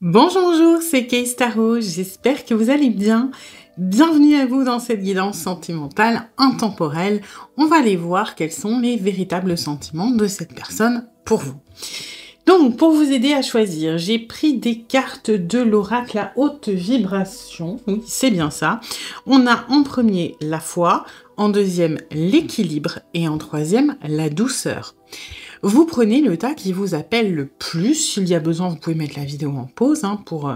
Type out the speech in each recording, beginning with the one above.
Bonjour, bonjour, c'est Kay Tarot, j'espère que vous allez bien. Bienvenue à vous dans cette guidance sentimentale intemporelle. On va aller voir quels sont les véritables sentiments de cette personne pour vous. Donc, pour vous aider à choisir, j'ai pris des cartes de l'oracle à haute vibration. Oui, c'est bien ça. On a en premier la foi, en deuxième l'équilibre et en troisième la douceur. Vous prenez le tas qui vous appelle le plus. S'il y a besoin, vous pouvez mettre la vidéo en pause pour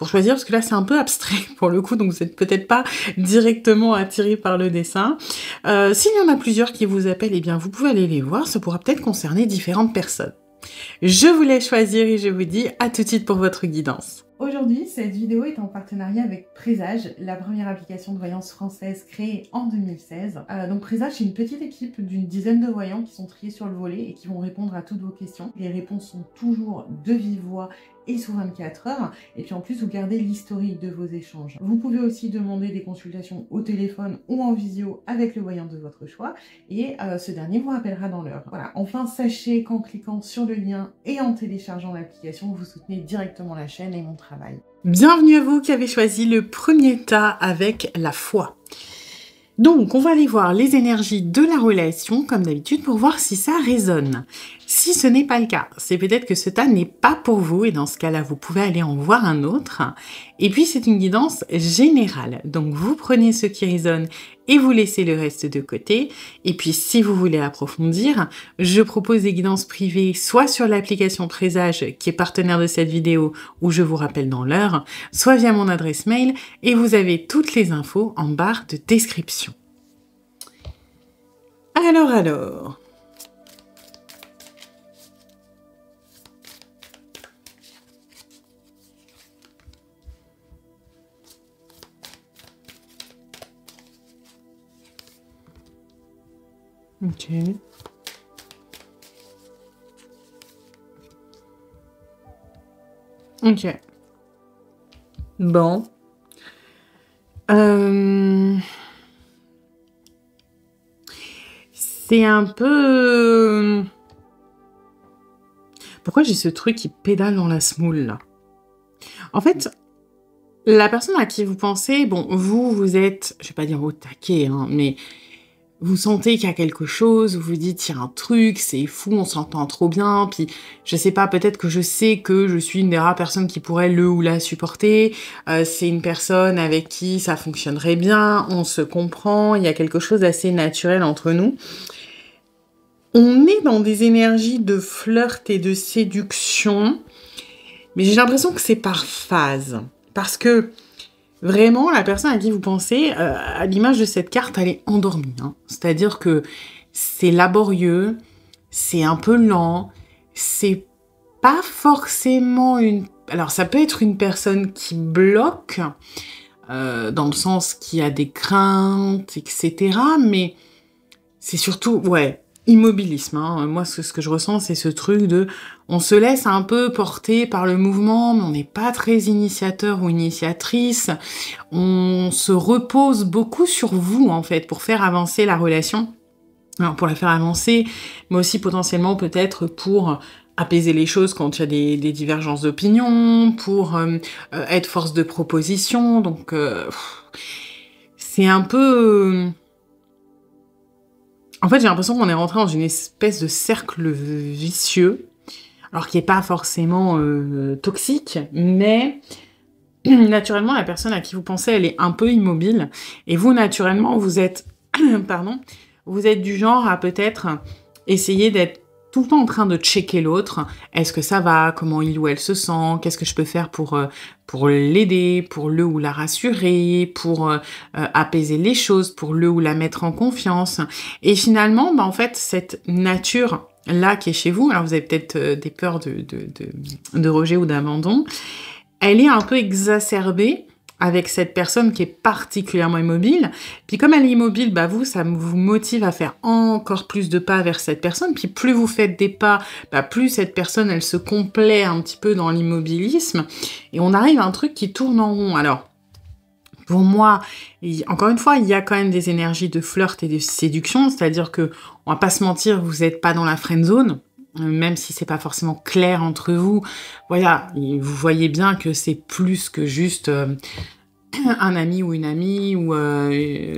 choisir, parce que là, c'est un peu abstrait pour le coup, donc vous n'êtes peut-être pas directement attiré par le dessin. S'il y en a plusieurs qui vous appellent, eh bien, vous pouvez aller les voir. Ça pourra peut-être concerner différentes personnes. Je vous laisse choisir et je vous dis à tout de suite pour votre guidance. Aujourd'hui, cette vidéo est en partenariat avec Présage, la première application de voyance française créée en 2016. Donc Présage, c'est une petite équipe d'une dizaine de voyants qui sont triés sur le volet et qui vont répondre à toutes vos questions. Les réponses sont toujours de vive voix et sous 24 heures. Et puis en plus, vous gardez l'historique de vos échanges. Vous pouvez aussi demander des consultations au téléphone ou en visio avec le voyant de votre choix. Et ce dernier vous rappellera dans l'heure. Voilà. Enfin, sachez qu'en cliquant sur le lien et en téléchargeant l'application, vous soutenez directement la chaîne et mon travail. Bienvenue à vous qui avez choisi le premier tas avec la foi. Donc, on va aller voir les énergies de la relation, comme d'habitude, pour voir si ça résonne. Si ce n'est pas le cas, c'est peut-être que ce tas n'est pas pour vous, et dans ce cas-là, vous pouvez aller en voir un autre. Et puis, c'est une guidance générale. Donc, vous prenez ce qui résonne et vous laissez le reste de côté. Et puis, si vous voulez approfondir, je propose des guidances privées, soit sur l'application Présage, qui est partenaire de cette vidéo, où je vous rappelle dans l'heure, soit via mon adresse mail, et vous avez toutes les infos en barre de description. Alors... Ok. Ok. Bon. C'est un peu... Pourquoi j'ai ce truc qui pédale dans la semoule, là? En fait, la personne à qui vous pensez, bon, vous êtes, je vais pas dire au taquet, hein, mais... Vous sentez qu'il y a quelque chose, vous vous dites, il y a un truc, c'est fou, on s'entend trop bien, puis je sais pas, peut-être que je sais que je suis une des rares personnes qui pourrait le ou la supporter, c'est une personne avec qui ça fonctionnerait bien, on se comprend, il y a quelque chose d'assez naturel entre nous. On est dans des énergies de flirt et de séduction, mais j'ai l'impression que c'est par phase, parce que vraiment, la personne à qui vous pensez, à l'image de cette carte, elle est endormie. Hein. C'est-à-dire que c'est laborieux, c'est un peu lent, c'est pas forcément une... Alors, ça peut être une personne qui bloque, dans le sens qui a des craintes, etc. Mais c'est surtout, ouais, immobilisme. Hein. Moi, ce que je ressens, c'est ce truc de... On se laisse un peu porter par le mouvement, mais on n'est pas très initiateur ou initiatrice. On se repose beaucoup sur vous, en fait, pour faire avancer la relation. Alors, pour la faire avancer, mais aussi potentiellement peut-être pour apaiser les choses quand il y a des divergences d'opinion, pour être force de proposition. Donc, c'est un peu... En fait, j'ai l'impression qu'on est rentré dans une espèce de cercle vicieux, alors qui n'est pas forcément toxique, mais naturellement, la personne à qui vous pensez, elle est un peu immobile, et vous, naturellement, vous êtes, pardon, vous êtes du genre à peut-être essayer d'être tout le temps en train de checker l'autre. Est-ce que ça va? Comment il ou elle se sent? Qu'est-ce que je peux faire pour l'aider, pour le ou la rassurer, pour apaiser les choses, pour le ou la mettre en confiance? Et finalement, en fait, cette nature-là qui est chez vous, alors vous avez peut-être des peurs de rejet ou d'abandon, elle est un peu exacerbée avec cette personne qui est particulièrement immobile. Puis comme elle est immobile, vous, ça vous motive à faire encore plus de pas vers cette personne. Puis plus vous faites des pas, plus cette personne, elle se complaît un petit peu dans l'immobilisme. Et on arrive à un truc qui tourne en rond. Alors, pour moi, encore une fois, il y a quand même des énergies de flirt et de séduction. C'est-à-dire que, on va pas se mentir, vous n'êtes pas dans la friend zone. même si c'est pas forcément clair entre vous. Voilà, et vous voyez bien que c'est plus que juste un ami ou une amie ou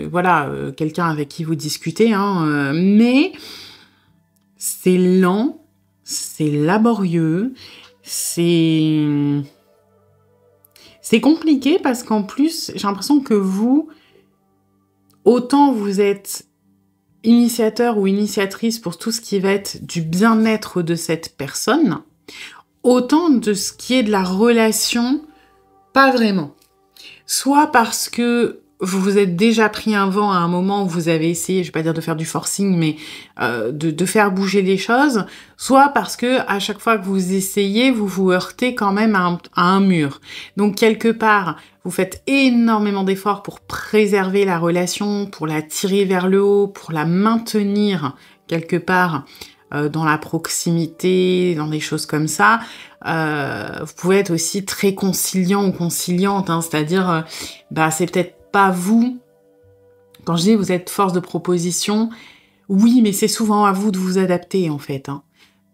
voilà, quelqu'un avec qui vous discutez, hein, mais c'est lent, c'est laborieux, c'est compliqué parce qu'en plus, j'ai l'impression que vous, autant vous êtes initiateur ou initiatrice pour tout ce qui va être du bien-être de cette personne, autant de ce qui est de la relation, pas vraiment. Soit parce que vous vous êtes déjà pris un vent à un moment où vous avez essayé, je vais pas dire de faire du forcing, mais de faire bouger les choses, soit parce que à chaque fois que vous essayez, vous vous heurtez quand même à un mur. Donc quelque part, vous faites énormément d'efforts pour préserver la relation, pour la tirer vers le haut, pour la maintenir quelque part dans la proximité, dans des choses comme ça. Vous pouvez être aussi très conciliant ou conciliante, hein, c'est-à-dire, c'est peut-être pas vous. Quand je dis vous êtes force de proposition, oui, mais c'est souvent à vous de vous adapter, en fait, hein.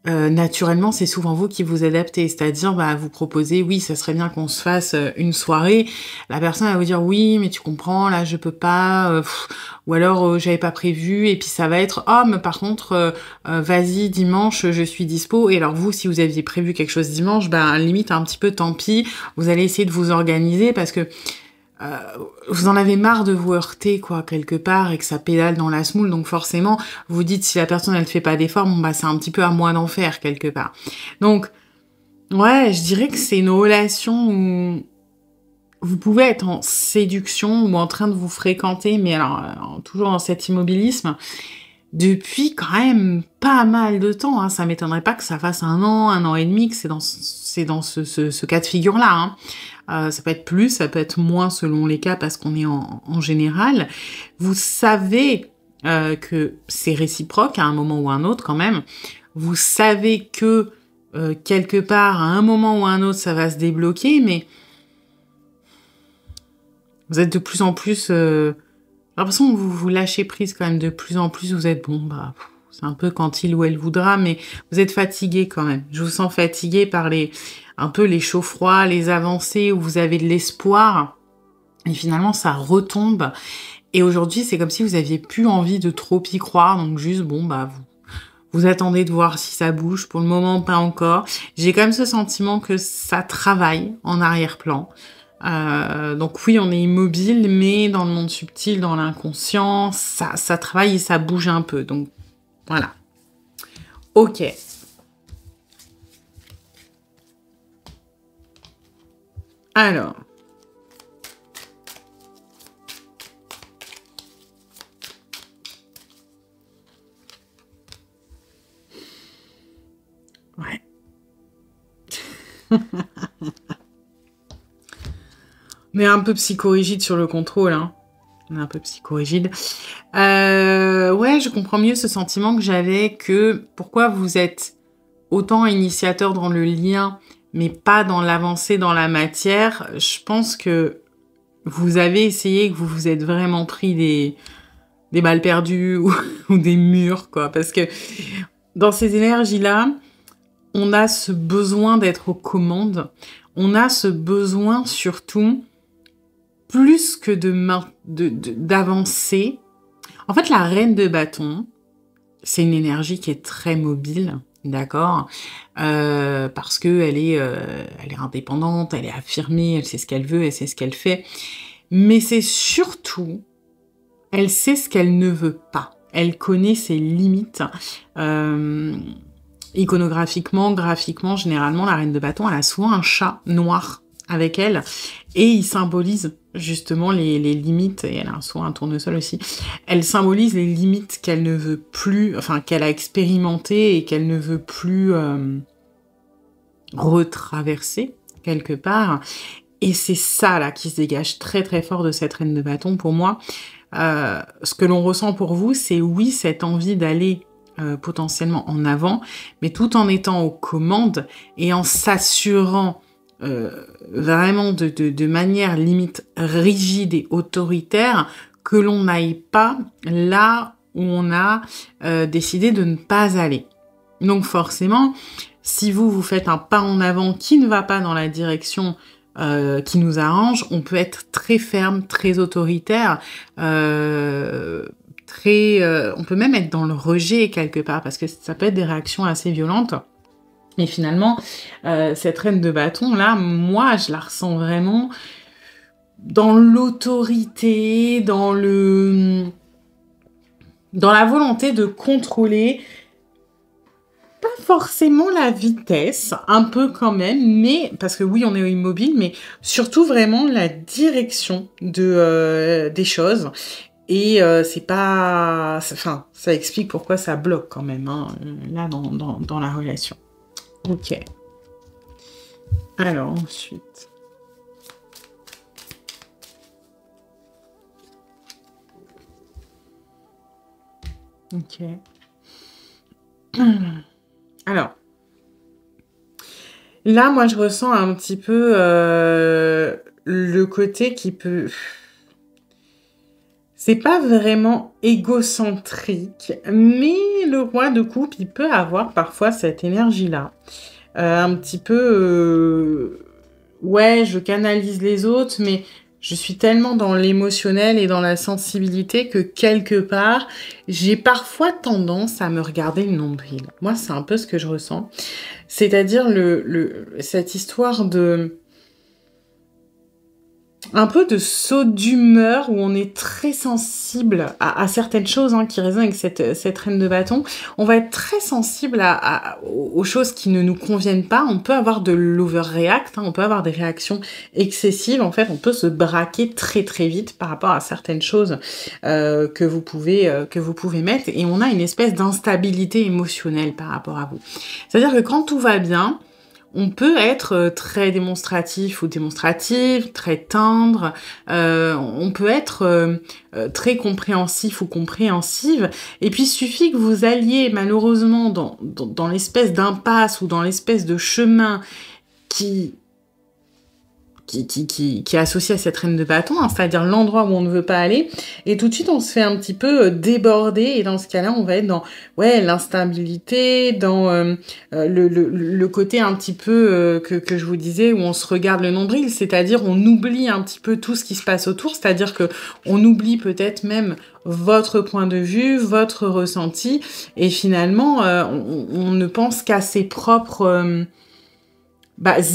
Naturellement, c'est souvent vous qui vous adaptez, c'est-à-dire vous proposez, oui, ça serait bien qu'on se fasse une soirée. La personne va vous dire, oui, mais tu comprends, là je peux pas, ou alors j'avais pas prévu, et puis ça va être, oh, mais par contre, vas-y, dimanche, je suis dispo. Et alors vous, si vous aviez prévu quelque chose dimanche, limite un petit peu, tant pis, vous allez essayer de vous organiser parce que vous en avez marre de vous heurter, quoi, quelque part, et que ça pédale dans la semoule, donc forcément, vous dites, si la personne, elle fait pas d'effort, c'est un petit peu à moi d'en faire, quelque part. Donc, ouais, je dirais que c'est une relation où vous pouvez être en séduction ou en train de vous fréquenter, mais alors, toujours dans cet immobilisme, depuis quand même pas mal de temps, hein. Ça m'étonnerait pas que ça fasse 1 an et demi, que c'est dans ce cas de figure-là, hein. Ça peut être plus, ça peut être moins selon les cas parce qu'on est en général. Vous savez que c'est réciproque à un moment ou à un autre quand même. Vous savez que quelque part, à un moment ou à un autre, ça va se débloquer, mais vous êtes de plus en plus... j'ai l'impression que vous vous lâchez prise quand même de plus en plus. Vous êtes c'est un peu quand il ou elle voudra, mais vous êtes fatigué quand même. Je vous sens fatigué par un peu les chauds froids, les avancées où vous avez de l'espoir. Et finalement, ça retombe. Et aujourd'hui, c'est comme si vous aviez plus envie de trop y croire. Donc juste, vous attendez de voir si ça bouge. Pour le moment, pas encore. J'ai quand même ce sentiment que ça travaille en arrière-plan. Donc oui, on est immobile, mais dans le monde subtil, dans l'inconscient, ça travaille et ça bouge un peu. Donc voilà. Ok. Alors. Ouais. Mais un peu psychorigide sur le contrôle, hein. On est un peu psychorigide. Ouais, je comprends mieux ce sentiment que j'avais que pourquoi vous êtes autant initiateur dans le lien, mais pas dans l'avancée dans la matière. Je pense que vous avez essayé, que vous vous êtes vraiment pris des balles perdues ou des murs, quoi. Parce que dans ces énergies-là, on a ce besoin d'être aux commandes. On a ce besoin surtout, plus que d'avancer. En fait, la reine de bâton, c'est une énergie qui est très mobile, d'accord, parce que elle est indépendante, elle est affirmée, elle sait ce qu'elle veut, elle sait ce qu'elle fait. Mais c'est surtout, elle sait ce qu'elle ne veut pas. Elle connaît ses limites. Iconographiquement, graphiquement, généralement, la reine de bâton, elle a souvent un chat noir avec elle, et il symbolise justement les limites, et elle a souvent un tournesol aussi, elle symbolise les limites qu'elle ne veut plus, enfin qu'elle a expérimentées et qu'elle ne veut plus retraverser quelque part, et c'est ça là qui se dégage très très fort de cette reine de bâton pour moi. Ce que l'on ressent pour vous, c'est oui, cette envie d'aller potentiellement en avant, mais tout en étant aux commandes et en s'assurant vraiment de manière limite rigide et autoritaire que l'on n'aille pas là où on a décidé de ne pas aller. Donc forcément, si vous faites un pas en avant qui ne va pas dans la direction qui nous arrange, on peut être très ferme, très autoritaire, on peut même être dans le rejet quelque part, parce que ça peut être des réactions assez violentes. Et finalement, cette reine de bâton, là, moi, je la ressens vraiment dans l'autorité, dans la volonté de contrôler, pas forcément la vitesse, un peu quand même, mais, parce que oui, on est immobile, mais surtout vraiment la direction des choses. Et c'est pas... Enfin, ça explique pourquoi ça bloque quand même, hein, là, dans la relation. Ok. Alors, ensuite... Ok. Alors, là, moi, je ressens un petit peu le côté qui peut... C'est pas vraiment égocentrique, mais le roi de coupe, il peut avoir parfois cette énergie-là. Un petit peu... ouais, je canalise les autres, mais je suis tellement dans l'émotionnel et dans la sensibilité que quelque part, j'ai parfois tendance à me regarder le nombril. Moi, c'est un peu ce que je ressens. C'est-à-dire cette histoire de... un peu de saut d'humeur où on est très sensible à certaines choses hein, qui résonnent avec cette reine de bâton. On va être très sensible aux choses qui ne nous conviennent pas. On peut avoir de l'overreact, hein, on peut avoir des réactions excessives. En fait, on peut se braquer très très vite par rapport à certaines choses que vous pouvez mettre. Et on a une espèce d'instabilité émotionnelle par rapport à vous. C'est-à-dire que quand tout va bien, on peut être très démonstratif ou démonstrative, très tendre, on peut être très compréhensif ou compréhensive, et puis il suffit que vous alliez malheureusement dans l'espèce d'impasse ou dans l'espèce de chemin qui est associé à cette reine de bâton, hein, c'est-à-dire l'endroit où on ne veut pas aller, et tout de suite on se fait un petit peu déborder, et dans ce cas-là on va être dans l'instabilité, dans le côté un petit peu que je vous disais, où on se regarde le nombril, c'est-à-dire on oublie un petit peu tout ce qui se passe autour, c'est-à-dire que on oublie peut-être même votre point de vue, votre ressenti, et finalement on ne pense qu'à ses propres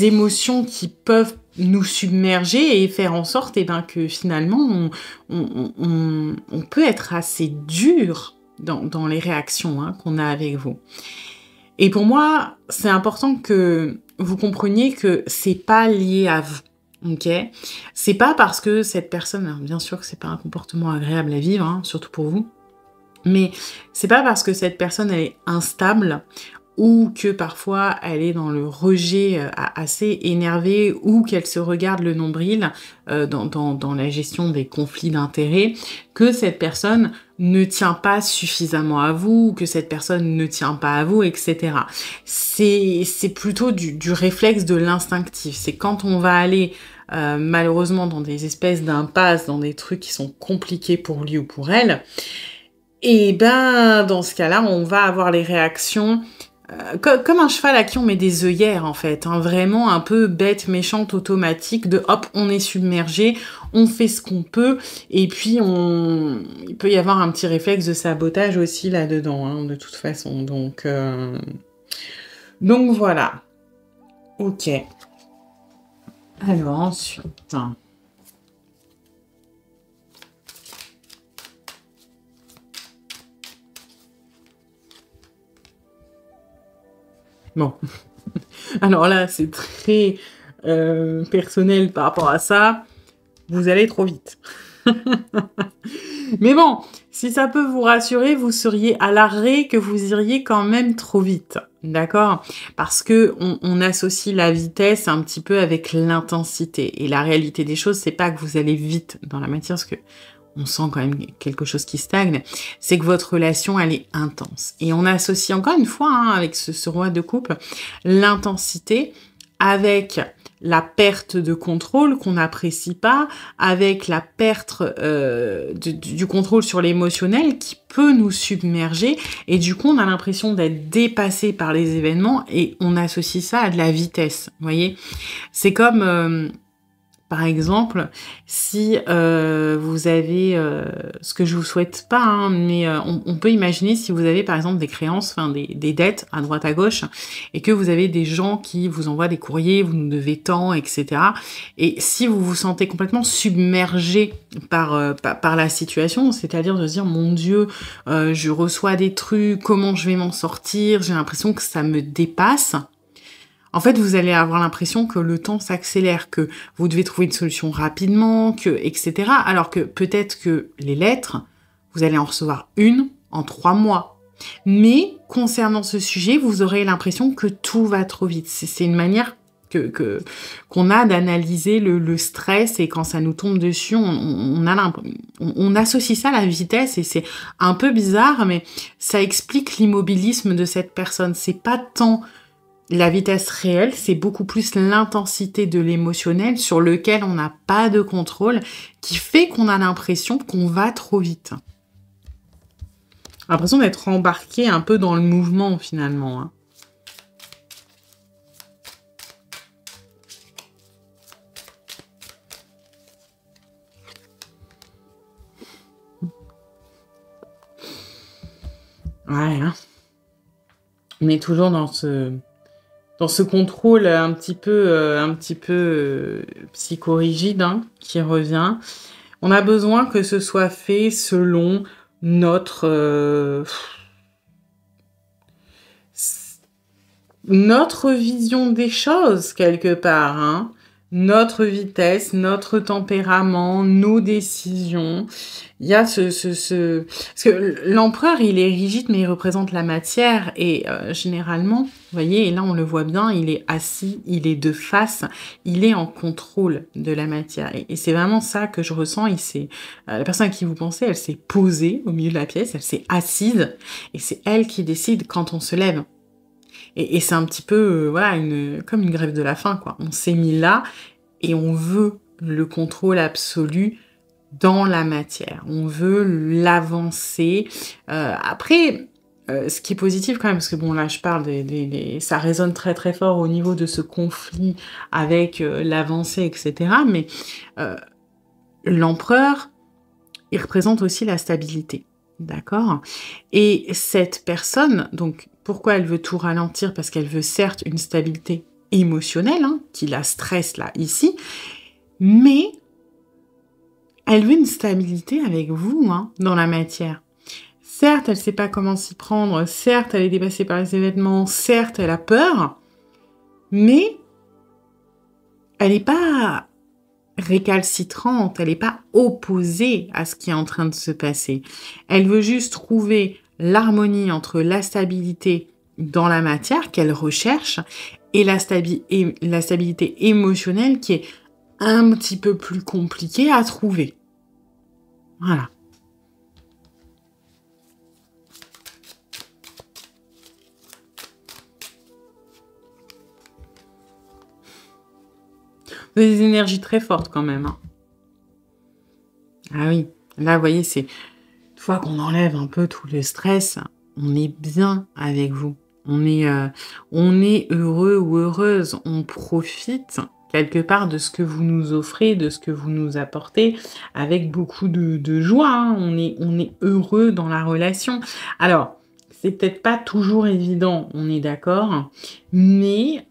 émotions qui peuvent nous submerger et faire en sorte que finalement on peut être assez dur dans les réactions hein, qu'on a avec vous. Et pour moi, c'est important que vous compreniez que c'est pas lié à vous. Ok, c'est pas parce que cette personne, alors bien sûr que c'est pas un comportement agréable à vivre, hein, surtout pour vous, mais c'est pas parce que cette personne elle est instable ou que parfois elle est dans le rejet assez énervé, ou qu'elle se regarde le nombril dans la gestion des conflits d'intérêts, que cette personne ne tient pas suffisamment à vous, ou que cette personne ne tient pas à vous, etc. C'est plutôt du réflexe de l'instinctif. C'est quand on va aller malheureusement dans des espèces d'impasses, dans des trucs qui sont compliqués pour lui ou pour elle, et dans ce cas-là, on va avoir les réactions comme un cheval à qui on met des œillères en fait, hein, vraiment un peu bête, méchante, automatique, de hop, on est submergé, on fait ce qu'on peut, et puis il peut y avoir un petit réflexe de sabotage aussi là-dedans, hein, de toute façon, donc voilà. Ok. Alors ensuite... Bon, alors là, c'est très personnel par rapport à ça. Vous allez trop vite. Mais bon, si ça peut vous rassurer, vous seriez à l'arrêt que vous iriez quand même trop vite. D'accord ? Parce que on associe la vitesse un petit peu avec l'intensité. Et la réalité des choses, c'est pas que vous allez vite dans la matière, parce que on sent quand même quelque chose qui stagne, c'est que votre relation, elle est intense. Et on associe encore une fois, hein, avec ce roi de coupe, l'intensité avec la perte de contrôle qu'on n'apprécie pas, avec la perte du contrôle sur l'émotionnel qui peut nous submerger. Et du coup, on a l'impression d'être dépassé par les événements et on associe ça à de la vitesse. Vous voyez, c'est comme... par exemple, si vous avez, ce que je vous souhaite pas, hein, mais on peut imaginer si vous avez par exemple des créances, enfin des dettes à droite à gauche, et que vous avez des gens qui vous envoient des courriers, vous nous devez tant, etc. Et si vous vous sentez complètement submergé par la situation, c'est-à-dire de se dire mon Dieu, je reçois des trucs, comment je vais m'en sortir, j'ai l'impression que ça me dépasse. En fait, vous allez avoir l'impression que le temps s'accélère, que vous devez trouver une solution rapidement, etc. Alors que peut-être que les lettres, vous allez en recevoir une en 3 mois. Mais concernant ce sujet, vous aurez l'impression que tout va trop vite. C'est une manière qu'on a d'analyser le stress, et quand ça nous tombe dessus, on associe ça à la vitesse, et c'est un peu bizarre, mais ça explique l'immobilisme de cette personne. C'est pas tant la vitesse réelle, c'est beaucoup plus l'intensité de l'émotionnel sur lequel on n'a pas de contrôle, qui fait qu'on a l'impression qu'on va trop vite. L'impression d'être embarqué un peu dans le mouvement, finalement. Hein. Ouais, hein. On est toujours dans ce contrôle un petit peu psychorigide, hein, qui revient. On a besoin que ce soit fait selon notre vision des choses, quelque part, hein. Notre vitesse, notre tempérament, nos décisions. Il y a parce que l'empereur, il est rigide, mais il représente la matière. Et généralement, vous voyez, et là on le voit bien, il est assis, il est de face, il est en contrôle de la matière. Et c'est vraiment ça que je ressens. La personne à qui vous pensez, elle s'est posée au milieu de la pièce, elle s'est assise, et c'est elle qui décide quand on se lève. Et c'est un petit peu, voilà, comme une grève de la faim, quoi. On s'est mis là et on veut le contrôle absolu dans la matière. On veut l'avancer. Après, ce qui est positif quand même, parce que bon, là, je parle ça résonne très très fort au niveau de ce conflit avec l'avancée, etc. Mais l'empereur, il représente aussi la stabilité. D'accord ? Et cette personne, donc, pourquoi elle veut tout ralentir ? Parce qu'elle veut certes une stabilité émotionnelle, hein, qui la stresse là, ici, mais elle veut une stabilité avec vous, hein, dans la matière. Certes, elle ne sait pas comment s'y prendre, certes, elle est dépassée par les événements, certes, elle a peur, mais elle n'est pas récalcitrante, elle n'est pas opposée à ce qui est en train de se passer. Elle veut juste trouver l'harmonie entre la stabilité dans la matière qu'elle recherche et la stabilité émotionnelle qui est un petit peu plus compliquée à trouver. Voilà. Vous avez des énergies très fortes quand même. Hein. Ah oui, là, vous voyez, c'est une fois qu'on enlève un peu tout le stress, on est bien avec vous. On est heureux ou heureuse. On profite quelque part de ce que vous nous offrez, de ce que vous nous apportez, avec beaucoup de joie. Hein. On est heureux dans la relation. Alors, c'est peut-être pas toujours évident, on est d'accord, mais...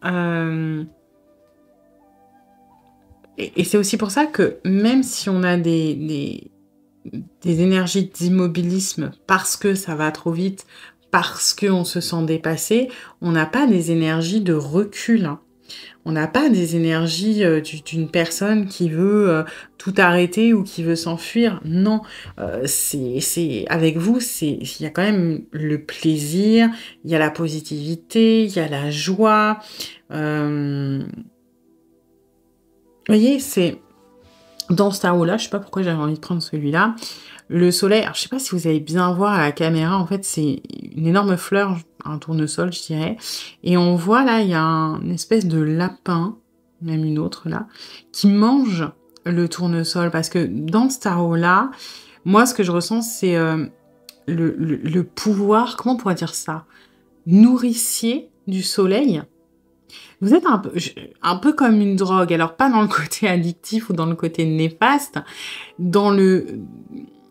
Et c'est aussi pour ça que même si on a des énergies d'immobilisme parce que ça va trop vite, parce qu'on se sent dépassé, on n'a pas des énergies de recul. Hein. On n'a pas des énergies d'une personne qui veut tout arrêter ou qui veut s'enfuir. Non, c'est avec vous, il y a quand même le plaisir, il y a la positivité, il y a la joie. Vous voyez, c'est dans ce tarot-là, je sais pas pourquoi j'avais envie de prendre celui-là. Le soleil, alors je sais pas si vous allez bien voir à la caméra, en fait, c'est une énorme fleur, un tournesol, je dirais. Et on voit là, il y a une espèce de lapin, même une autre là, qui mange le tournesol. Parce que dans ce tarot-là, moi, ce que je ressens, c'est le pouvoir, comment on pourrait dire ça? Nourricier du soleil. Vous êtes un peu comme une drogue, alors pas dans le côté addictif ou dans le côté néfaste, dans le...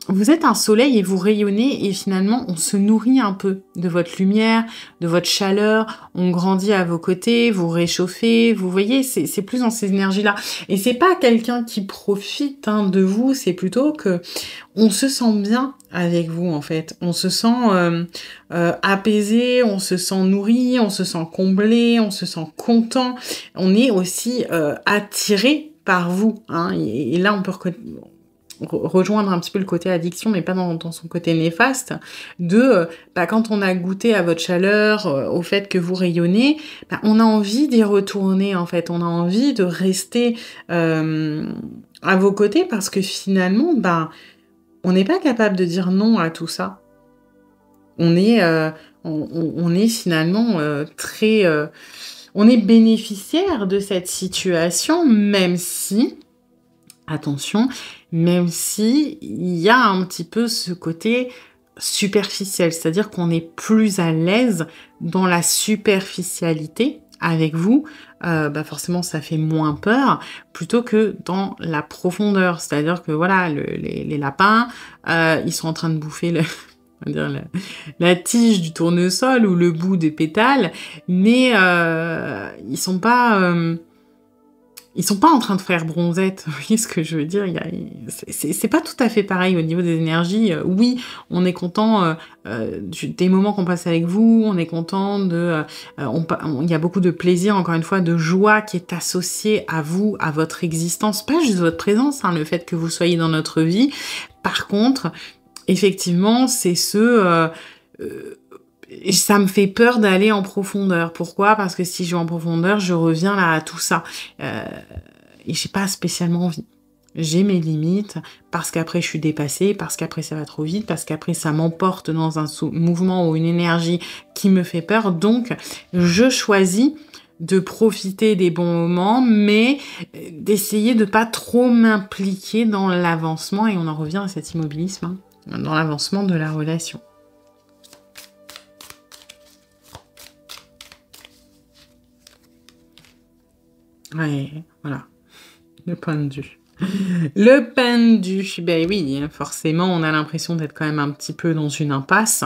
Vous êtes un soleil et vous rayonnez et finalement on se nourrit un peu de votre lumière, de votre chaleur, on grandit à vos côtés, vous réchauffez, vous voyez, c'est plus dans ces énergies-là. Et c'est pas quelqu'un qui profite de vous, c'est plutôt que on se sent bien avec vous en fait. On se sent apaisé, on se sent nourri, on se sent comblé, on se sent content. On est aussi attiré par vous. Et là, on peut rejoindre un petit peu le côté addiction, mais pas dans son côté néfaste, quand on a goûté à votre chaleur, au fait que vous rayonnez, on a envie d'y retourner, en fait. On a envie de rester à vos côtés parce que finalement, on n'est pas capable de dire non à tout ça. On est finalement très... on est bénéficiaire de cette situation, même si... Attention, même si il y a un petit peu ce côté superficiel, c'est-à-dire qu'on est plus à l'aise dans la superficialité avec vous, forcément ça fait moins peur, plutôt que dans la profondeur, c'est-à-dire que voilà, les lapins, ils sont en train de bouffer on va dire la tige du tournesol ou le bout des pétales, mais ils sont pas en train de faire bronzette, vous voyez ce que je veux dire? C'est pas tout à fait pareil au niveau des énergies. Oui, on est content des moments qu'on passe avec vous, on est content il y a beaucoup de plaisir, encore une fois, de joie qui est associé à vous, à votre existence, pas juste votre présence, le fait que vous soyez dans notre vie. Par contre, effectivement, c'est ça me fait peur d'aller en profondeur. Pourquoi? Parce que si je vais en profondeur, je reviens là à tout ça. Et j'ai pas spécialement envie. J'ai mes limites, parce qu'après je suis dépassée, parce qu'après ça va trop vite, parce qu'après ça m'emporte dans un mouvement ou une énergie qui me fait peur. Donc, je choisis de profiter des bons moments, mais d'essayer de pas trop m'impliquer dans l'avancement. Et on en revient à cet immobilisme, dans l'avancement de la relation. Ouais, voilà. Le pendu. Le pendu. Ben oui, forcément, on a l'impression d'être quand même un petit peu dans une impasse.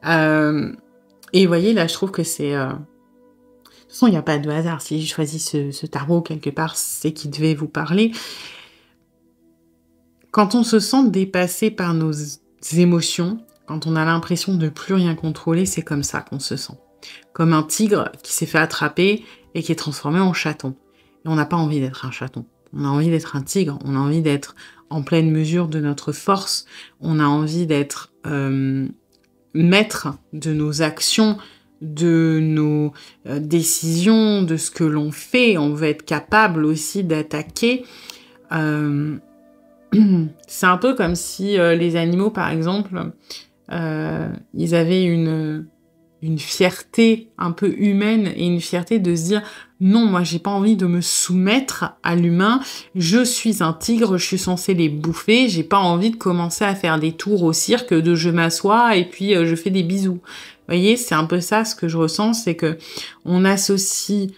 Et vous voyez, là, je trouve que c'est... De toute façon, il n'y a pas de hasard. Si j'ai choisi ce tarot quelque part, c'est qu'il devait vous parler. Quand on se sent dépassé par nos émotions, quand on a l'impression de plus rien contrôler, c'est comme ça qu'on se sent. Comme un tigre qui s'est fait attraper et qui est transformé en chaton. Et on n'a pas envie d'être un chaton. On a envie d'être un tigre. On a envie d'être en pleine mesure de notre force. On a envie d'être maître de nos actions, de nos décisions, de ce que l'on fait. On veut être capable aussi d'attaquer. C'est un peu comme si les animaux, par exemple, ils avaient une fierté un peu humaine et une fierté de se dire non, moi j'ai pas envie de me soumettre à l'humain, je suis un tigre, je suis censé les bouffer, j'ai pas envie de commencer à faire des tours au cirque, de je m'assois et puis je fais des bisous. Vous voyez, c'est un peu ça ce que je ressens, c'est que on associe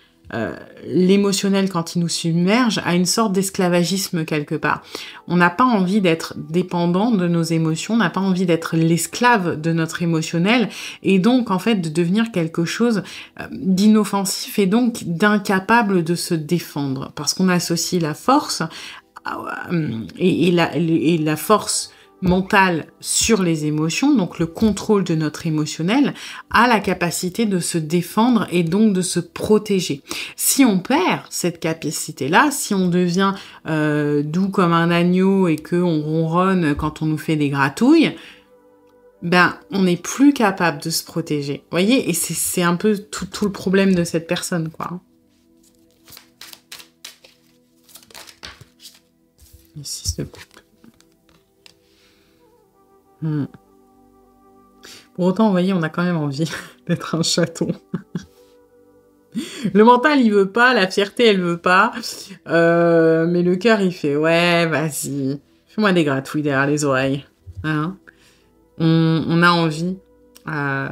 l'émotionnel quand il nous submerge à une sorte d'esclavagisme quelque part. On n'a pas envie d'être dépendant de nos émotions, on n'a pas envie d'être l'esclave de notre émotionnel et donc en fait de devenir quelque chose d'inoffensif et donc d'incapable de se défendre parce qu'on associe la force et la force mentale sur les émotions, donc le contrôle de notre émotionnel, à la capacité de se défendre et donc de se protéger. Si on perd cette capacité-là, si on devient doux comme un agneau et qu'on ronronne quand on nous fait des gratouilles, on n'est plus capable de se protéger. Vous voyez? Et c'est un peu tout le problème de cette personne, quoi. Ici, ce couple. Pour autant, vous voyez, on a quand même envie d'être un chaton. Le mental, il veut pas, la fierté, elle veut pas. Mais le cœur, il fait, ouais, vas-y, fais-moi des gratouilles derrière les oreilles. Hein. On a envie euh,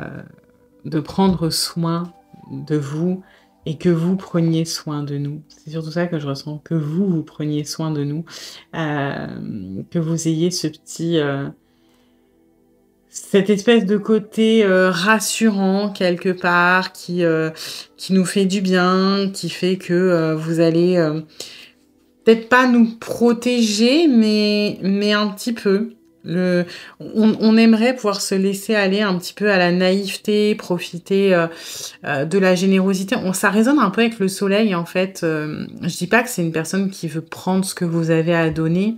de prendre soin de vous et que vous preniez soin de nous. C'est surtout ça que je ressens, que vous preniez soin de nous, que vous ayez ce petit... cette espèce de côté rassurant quelque part qui nous fait du bien, qui fait que vous allez peut-être pas nous protéger, mais un petit peu. On aimerait pouvoir se laisser aller un petit peu à la naïveté, profiter de la générosité. Ça résonne un peu avec le soleil, en fait. Je dis pas que c'est une personne qui veut prendre ce que vous avez à donner,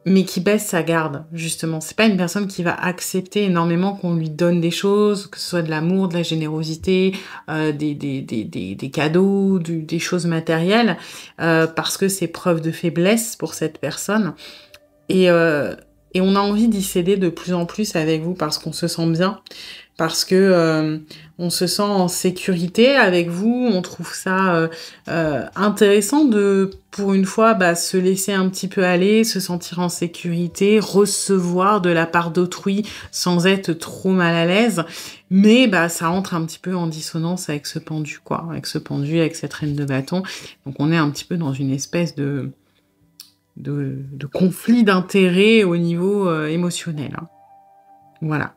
mais qui baisse sa garde, justement. C'est pas une personne qui va accepter énormément qu'on lui donne des choses, que ce soit de l'amour, de la générosité, des cadeaux, des choses matérielles, parce que c'est preuve de faiblesse pour cette personne. Et on a envie d'y céder de plus en plus avec vous parce qu'on se sent bien, parce que on se sent en sécurité avec vous, on trouve ça intéressant de, pour une fois, se laisser un petit peu aller, se sentir en sécurité, recevoir de la part d'autrui sans être trop mal à l'aise, mais ça entre un petit peu en dissonance avec ce pendu, quoi, avec ce pendu, avec cette reine de bâton. Donc on est un petit peu dans une espèce de conflit d'intérêts au niveau émotionnel. Hein. Voilà.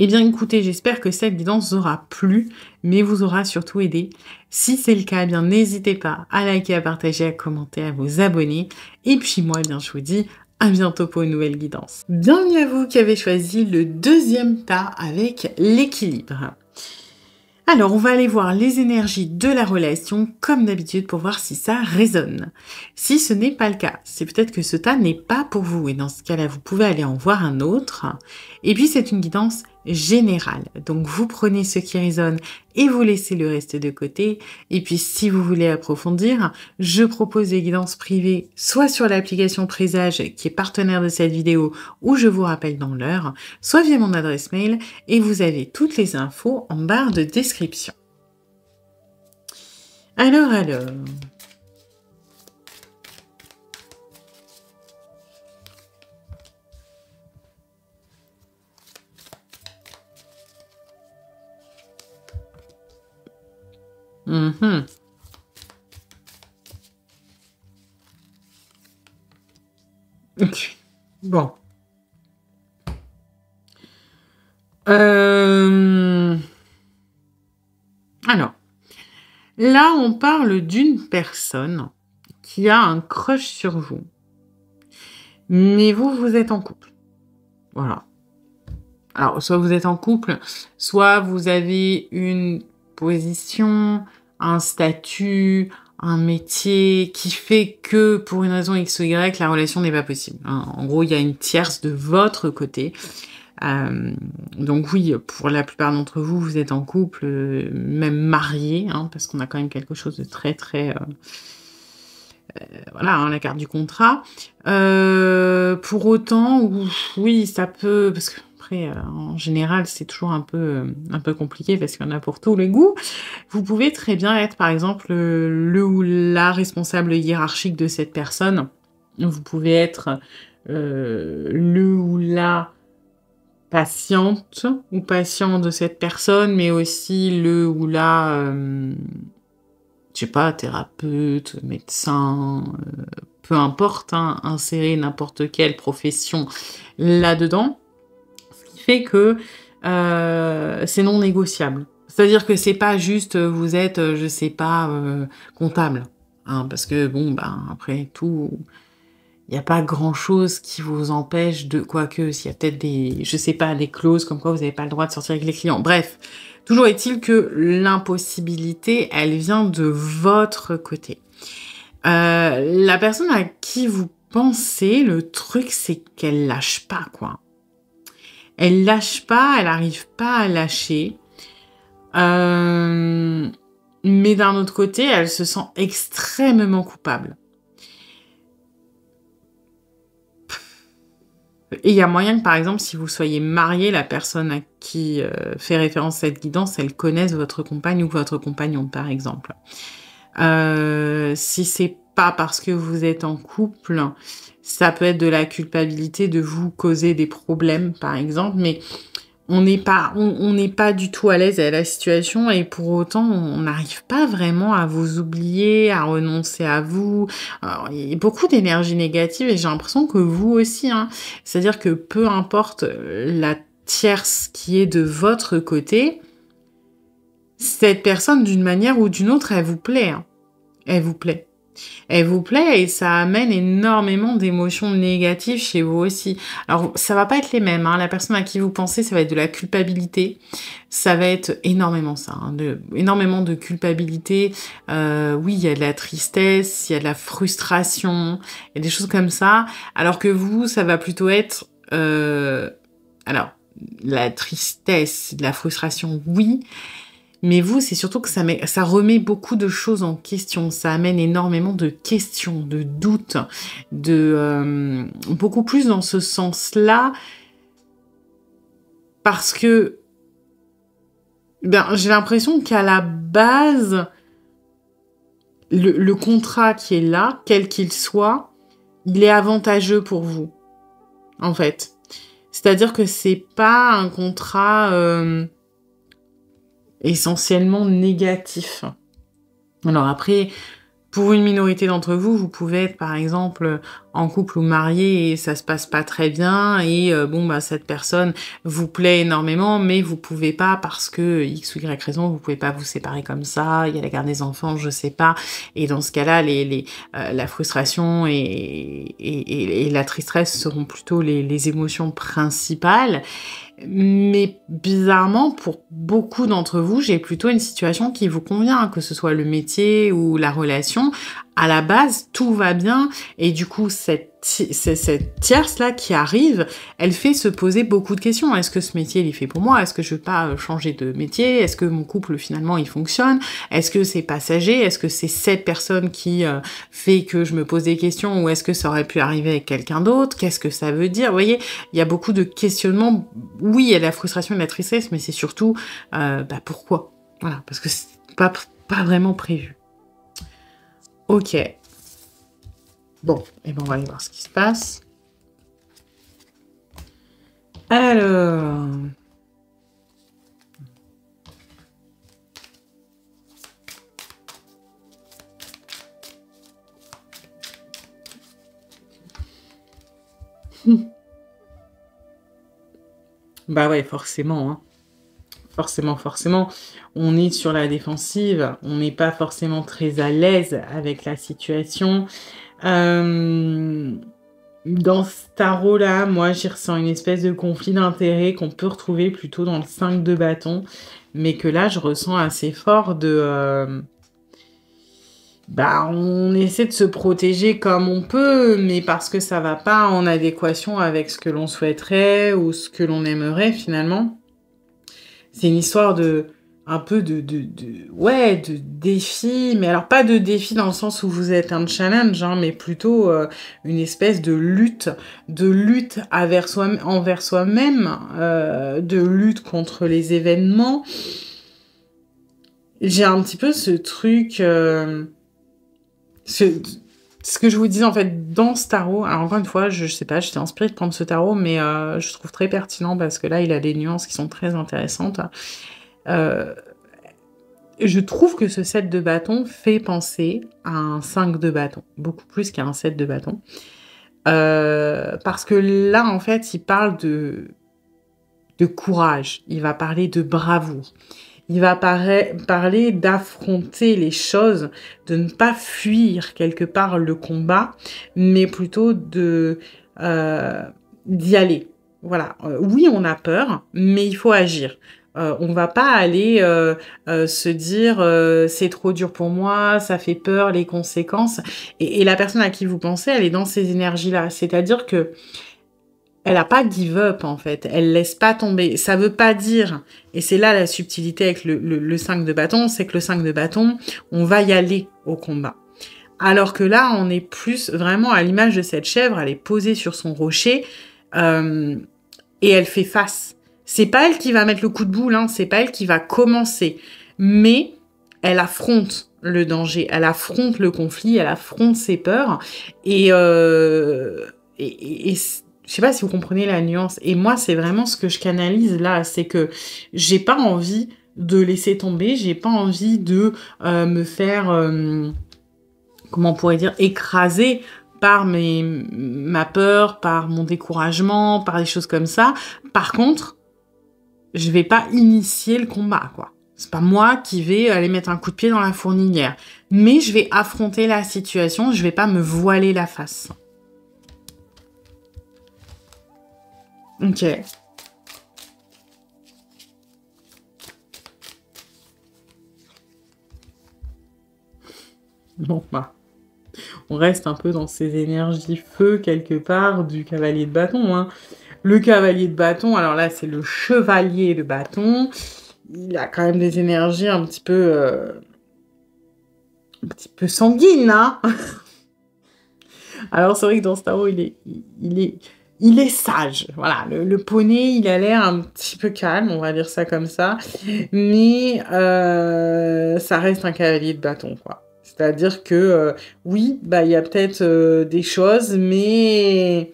Eh bien, écoutez, j'espère que cette guidance vous aura plu, mais vous aura surtout aidé. Si c'est le cas, eh bien, n'hésitez pas à liker, à partager, à commenter, à vous abonner. Et puis moi, eh bien, je vous dis à bientôt pour une nouvelle guidance. Bienvenue à vous qui avez choisi le deuxième tas avec l'équilibre. Alors, on va aller voir les énergies de la relation, comme d'habitude, pour voir si ça résonne. Si ce n'est pas le cas, c'est peut-être que ce tas n'est pas pour vous, et dans ce cas-là, vous pouvez aller en voir un autre. Et puis, c'est une guidance générale. Donc, vous prenez ce qui résonne et vous laissez le reste de côté. Et puis, si vous voulez approfondir, je propose des guidances privées, soit sur l'application Présage, qui est partenaire de cette vidéo, ou je vous rappelle dans l'heure, soit via mon adresse mail, et vous avez toutes les infos en barre de description. Alors... Ok. Bon. Alors, là, on parle d'une personne qui a un crush sur vous. Mais vous êtes en couple. Voilà. Alors, soit vous êtes en couple, soit vous avez une position, un statut, un métier qui fait que, pour une raison X ou Y, la relation n'est pas possible. Hein. En gros, il y a une tierce de votre côté. Donc oui, pour la plupart d'entre vous, vous êtes en couple, même marié, hein, parce qu'on a quand même quelque chose de très, très... voilà, hein, la carte du contrat. Pour autant, oui, ça peut... Parce que après, en général, c'est toujours un peu compliqué parce qu'il y en a pour tous les goûts. Vous pouvez très bien être, par exemple, le ou la responsable hiérarchique de cette personne. Vous pouvez être le ou la patiente ou patient de cette personne, mais aussi le ou la... je sais pas, thérapeute, médecin, peu importe, hein, insérer n'importe quelle profession là-dedans, ce qui fait que c'est non négociable. C'est-à-dire que c'est pas juste vous êtes, je sais pas, comptable, hein, parce que bon, après tout, il n'y a pas grand-chose qui vous empêche de... Quoique, s'il y a peut-être des, je sais pas, des clauses comme quoi vous n'avez pas le droit de sortir avec les clients. Bref, toujours est-il que l'impossibilité, elle vient de votre côté. La personne à qui vous pensez, le truc, c'est qu'elle lâche pas, quoi. Elle lâche pas, elle n'arrive pas à lâcher. Mais d'un autre côté, elle se sent extrêmement coupable. Et il y a moyen que, par exemple, si vous soyez marié, la personne à qui fait référence cette guidance, elle connaisse votre compagne ou votre compagnon, par exemple. Si c'est pas parce que vous êtes en couple, ça peut être de la culpabilité de vous causer des problèmes, par exemple, mais on n'est pas du tout à l'aise à la situation et pour autant, on n'arrive pas vraiment à vous oublier, à renoncer à vous. Alors, il y a beaucoup d'énergie négative et j'ai l'impression que vous aussi, hein. C'est-à-dire que peu importe la tierce qui est de votre côté, cette personne, d'une manière ou d'une autre, elle vous plaît, hein. Elle vous plaît. Elle vous plaît et ça amène énormément d'émotions négatives chez vous aussi. Alors, ça va pas être les mêmes, hein. La personne à qui vous pensez, ça va être de la culpabilité. Ça va être énormément ça, hein, énormément de culpabilité. Oui, il y a de la tristesse, il y a de la frustration, il y a des choses comme ça. Alors que vous, ça va plutôt être... alors, la tristesse, de la frustration, oui. Mais vous, c'est surtout que ça remet beaucoup de choses en question. Ça amène énormément de questions, de doutes, beaucoup plus dans ce sens-là. Parce que j'ai l'impression qu'à la base, le contrat qui est là, quel qu'il soit, il est avantageux pour vous, en fait. C'est-à-dire que c'est pas un contrat... essentiellement négatif. Alors après, pour une minorité d'entre vous, vous pouvez être par exemple en couple ou marié et ça se passe pas très bien et cette personne vous plaît énormément mais vous pouvez pas parce que X ou Y raison, vous pouvez pas vous séparer comme ça, il y a la garde des enfants, je sais pas. Et dans ce cas-là, la frustration et la tristesse seront plutôt les émotions principales. Mais bizarrement, pour beaucoup d'entre vous, j'ai plutôt une situation qui vous convient, que ce soit le métier ou la relation. À la base, tout va bien et du coup, cette tierce-là qui arrive, elle fait se poser beaucoup de questions. Est-ce que ce métier, il est fait pour moi? Est-ce que je veux pas changer de métier? Est-ce que mon couple, finalement, il fonctionne? Est-ce que c'est passager? Est-ce que c'est cette personne qui fait que je me pose des questions ou est-ce que ça aurait pu arriver avec quelqu'un d'autre? Qu'est-ce que ça veut dire? Vous voyez, il y a beaucoup de questionnements. Oui, il y a de la frustration et de la tristesse, mais c'est surtout pourquoi? Voilà, parce que c'est pas vraiment prévu. Ok. Bon, et ben on va aller voir ce qui se passe. Alors... Bah ouais, forcément, hein. Forcément, on est sur la défensive, on n'est pas forcément très à l'aise avec la situation. Dans ce tarot-là, moi, j'y ressens une espèce de conflit d'intérêts qu'on peut retrouver plutôt dans le 5 de bâton, mais que là, je ressens assez fort on essaie de se protéger comme on peut, mais parce que ça va pas en adéquation avec ce que l'on souhaiterait ou ce que l'on aimerait finalement. C'est une histoire un peu de défi, mais alors pas de défi dans le sens où vous êtes un challenge, hein, mais plutôt une espèce de lutte envers soi-même, de lutte contre les événements. J'ai un petit peu ce truc, ce que je vous disais en fait dans ce tarot. Alors encore une fois, je sais pas, j'étais inspirée de prendre ce tarot, mais je trouve très pertinent parce que là, il a des nuances qui sont très intéressantes. Je trouve que ce 7 de bâton fait penser à un 5 de bâton, beaucoup plus qu'à un 7 de bâton. Parce que là, en fait, il parle de courage, il va parler de bravoure. Il va parler d'affronter les choses, de ne pas fuir quelque part le combat, mais plutôt d'y aller. Voilà. Oui, on a peur, mais il faut agir. On va pas aller se dire c'est trop dur pour moi, ça fait peur, les conséquences. Et la personne à qui vous pensez, elle est dans ces énergies-là. C'est-à-dire que elle a pas give up, en fait. Elle laisse pas tomber. Ça veut pas dire, et c'est là la subtilité avec le 5 de bâton, c'est que le 5 de bâton, on va y aller au combat. Alors que là, on est plus vraiment à l'image de cette chèvre, elle est posée sur son rocher, et elle fait face. C'est pas elle qui va mettre le coup de boule, hein, c'est pas elle qui va commencer, mais elle affronte le danger, elle affronte le conflit, elle affronte ses peurs, et je sais pas si vous comprenez la nuance. Et moi, c'est vraiment ce que je canalise là, c'est que j'ai pas envie de laisser tomber, j'ai pas envie de me faire, comment on pourrait dire, écraser par ma peur, par mon découragement, par des choses comme ça. Par contre, je vais pas initier le combat, quoi. C'est pas moi qui vais aller mettre un coup de pied dans la fourmilière. Mais je vais affronter la situation, je vais pas me voiler la face. Ok. Bon, bah. On reste un peu dans ces énergies feu, quelque part, du cavalier de bâton, hein. Le cavalier de bâton, alors là, c'est le chevalier de bâton. Il a quand même des énergies un petit peu sanguines, hein. Alors, c'est vrai que dans ce tarot, il est sage. Voilà, le poney, il a l'air un petit peu calme, on va dire ça comme ça. Mais ça reste un cavalier de bâton, quoi. C'est-à-dire que, oui, bah, il y a peut-être des choses, mais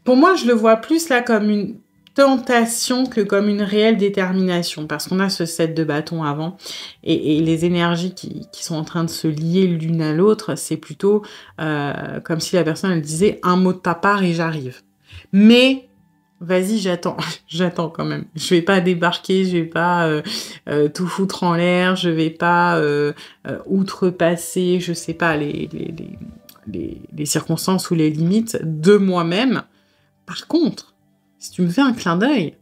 pour moi, je le vois plus là comme une tentation que comme une réelle détermination, parce qu'on a ce set de bâtons avant, et les énergies qui sont en train de se lier l'une à l'autre, c'est plutôt comme si la personne, elle disait un mot de ta part et j'arrive. Mais vas-y, j'attends, j'attends quand même. Je vais pas débarquer, je vais pas tout foutre en l'air, je vais pas outrepasser, je sais pas, les circonstances ou les limites de moi-même. Par contre, si tu me fais un clin d'œil,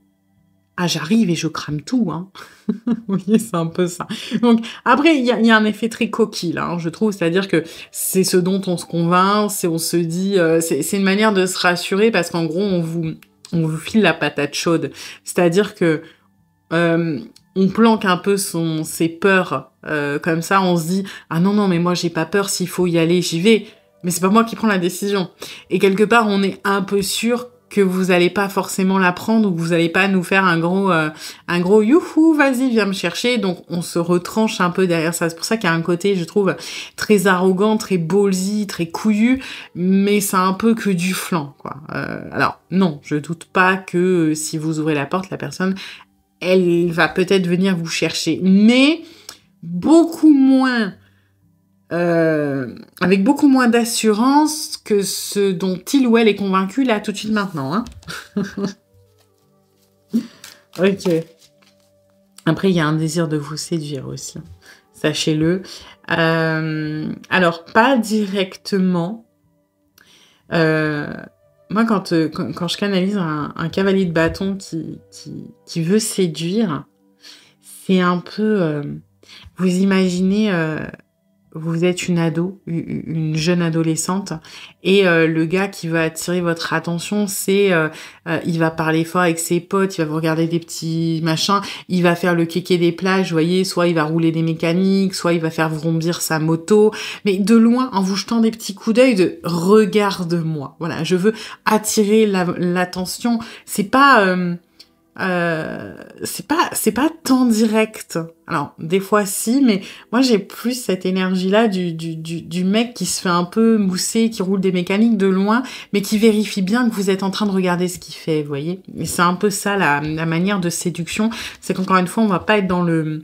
ah, j'arrive et je crame tout, hein. Vous voyez, c'est un peu ça. Donc, après, il y a un effet très coquille, là, hein, je trouve. C'est-à-dire que c'est ce dont on se convainc, on se dit... c'est une manière de se rassurer parce qu'en gros, on vous file la patate chaude. C'est-à-dire que on planque un peu ses peurs comme ça. On se dit « Ah non, non, mais moi, j'ai pas peur. S'il faut y aller, j'y vais. » Mais c'est pas moi qui prends la décision. Et quelque part, on est un peu sûr que vous allez pas forcément la prendre ou que vous allez pas nous faire un gros youhou, vas-y, viens me chercher. Donc, on se retranche un peu derrière ça. C'est pour ça qu'il y a un côté, je trouve, très arrogant, très ballsy, très couillu, mais c'est un peu que du flanc, quoi. Alors, non, je doute pas que si vous ouvrez la porte, la personne, elle va peut-être venir vous chercher, mais beaucoup moins... avec beaucoup moins d'assurance que ce dont il ou elle est convaincu là tout de suite maintenant, hein. Ok. Après, il y a un désir de vous séduire aussi, sachez-le. Alors, pas directement. Moi, quand je canalise un cavalier de bâton qui veut séduire, c'est un peu... vous imaginez... vous êtes une ado, une jeune adolescente, et le gars qui va attirer votre attention, c'est il va parler fort avec ses potes, il va vous regarder des petits machins, il va faire le kéké des plages, vous voyez, soit il va rouler des mécaniques, soit il va faire vrombir sa moto, mais de loin, en vous jetant des petits coups d'œil de « regarde-moi ». Voilà, je veux attirer l'attention. C'est pas tant direct. Alors, des fois si, mais moi j'ai plus cette énergie-là du mec qui se fait un peu mousser, qui roule des mécaniques de loin, mais qui vérifie bien que vous êtes en train de regarder ce qu'il fait, vous voyez. Et c'est un peu ça la manière de séduction, c'est qu'encore une fois, on va pas être dans le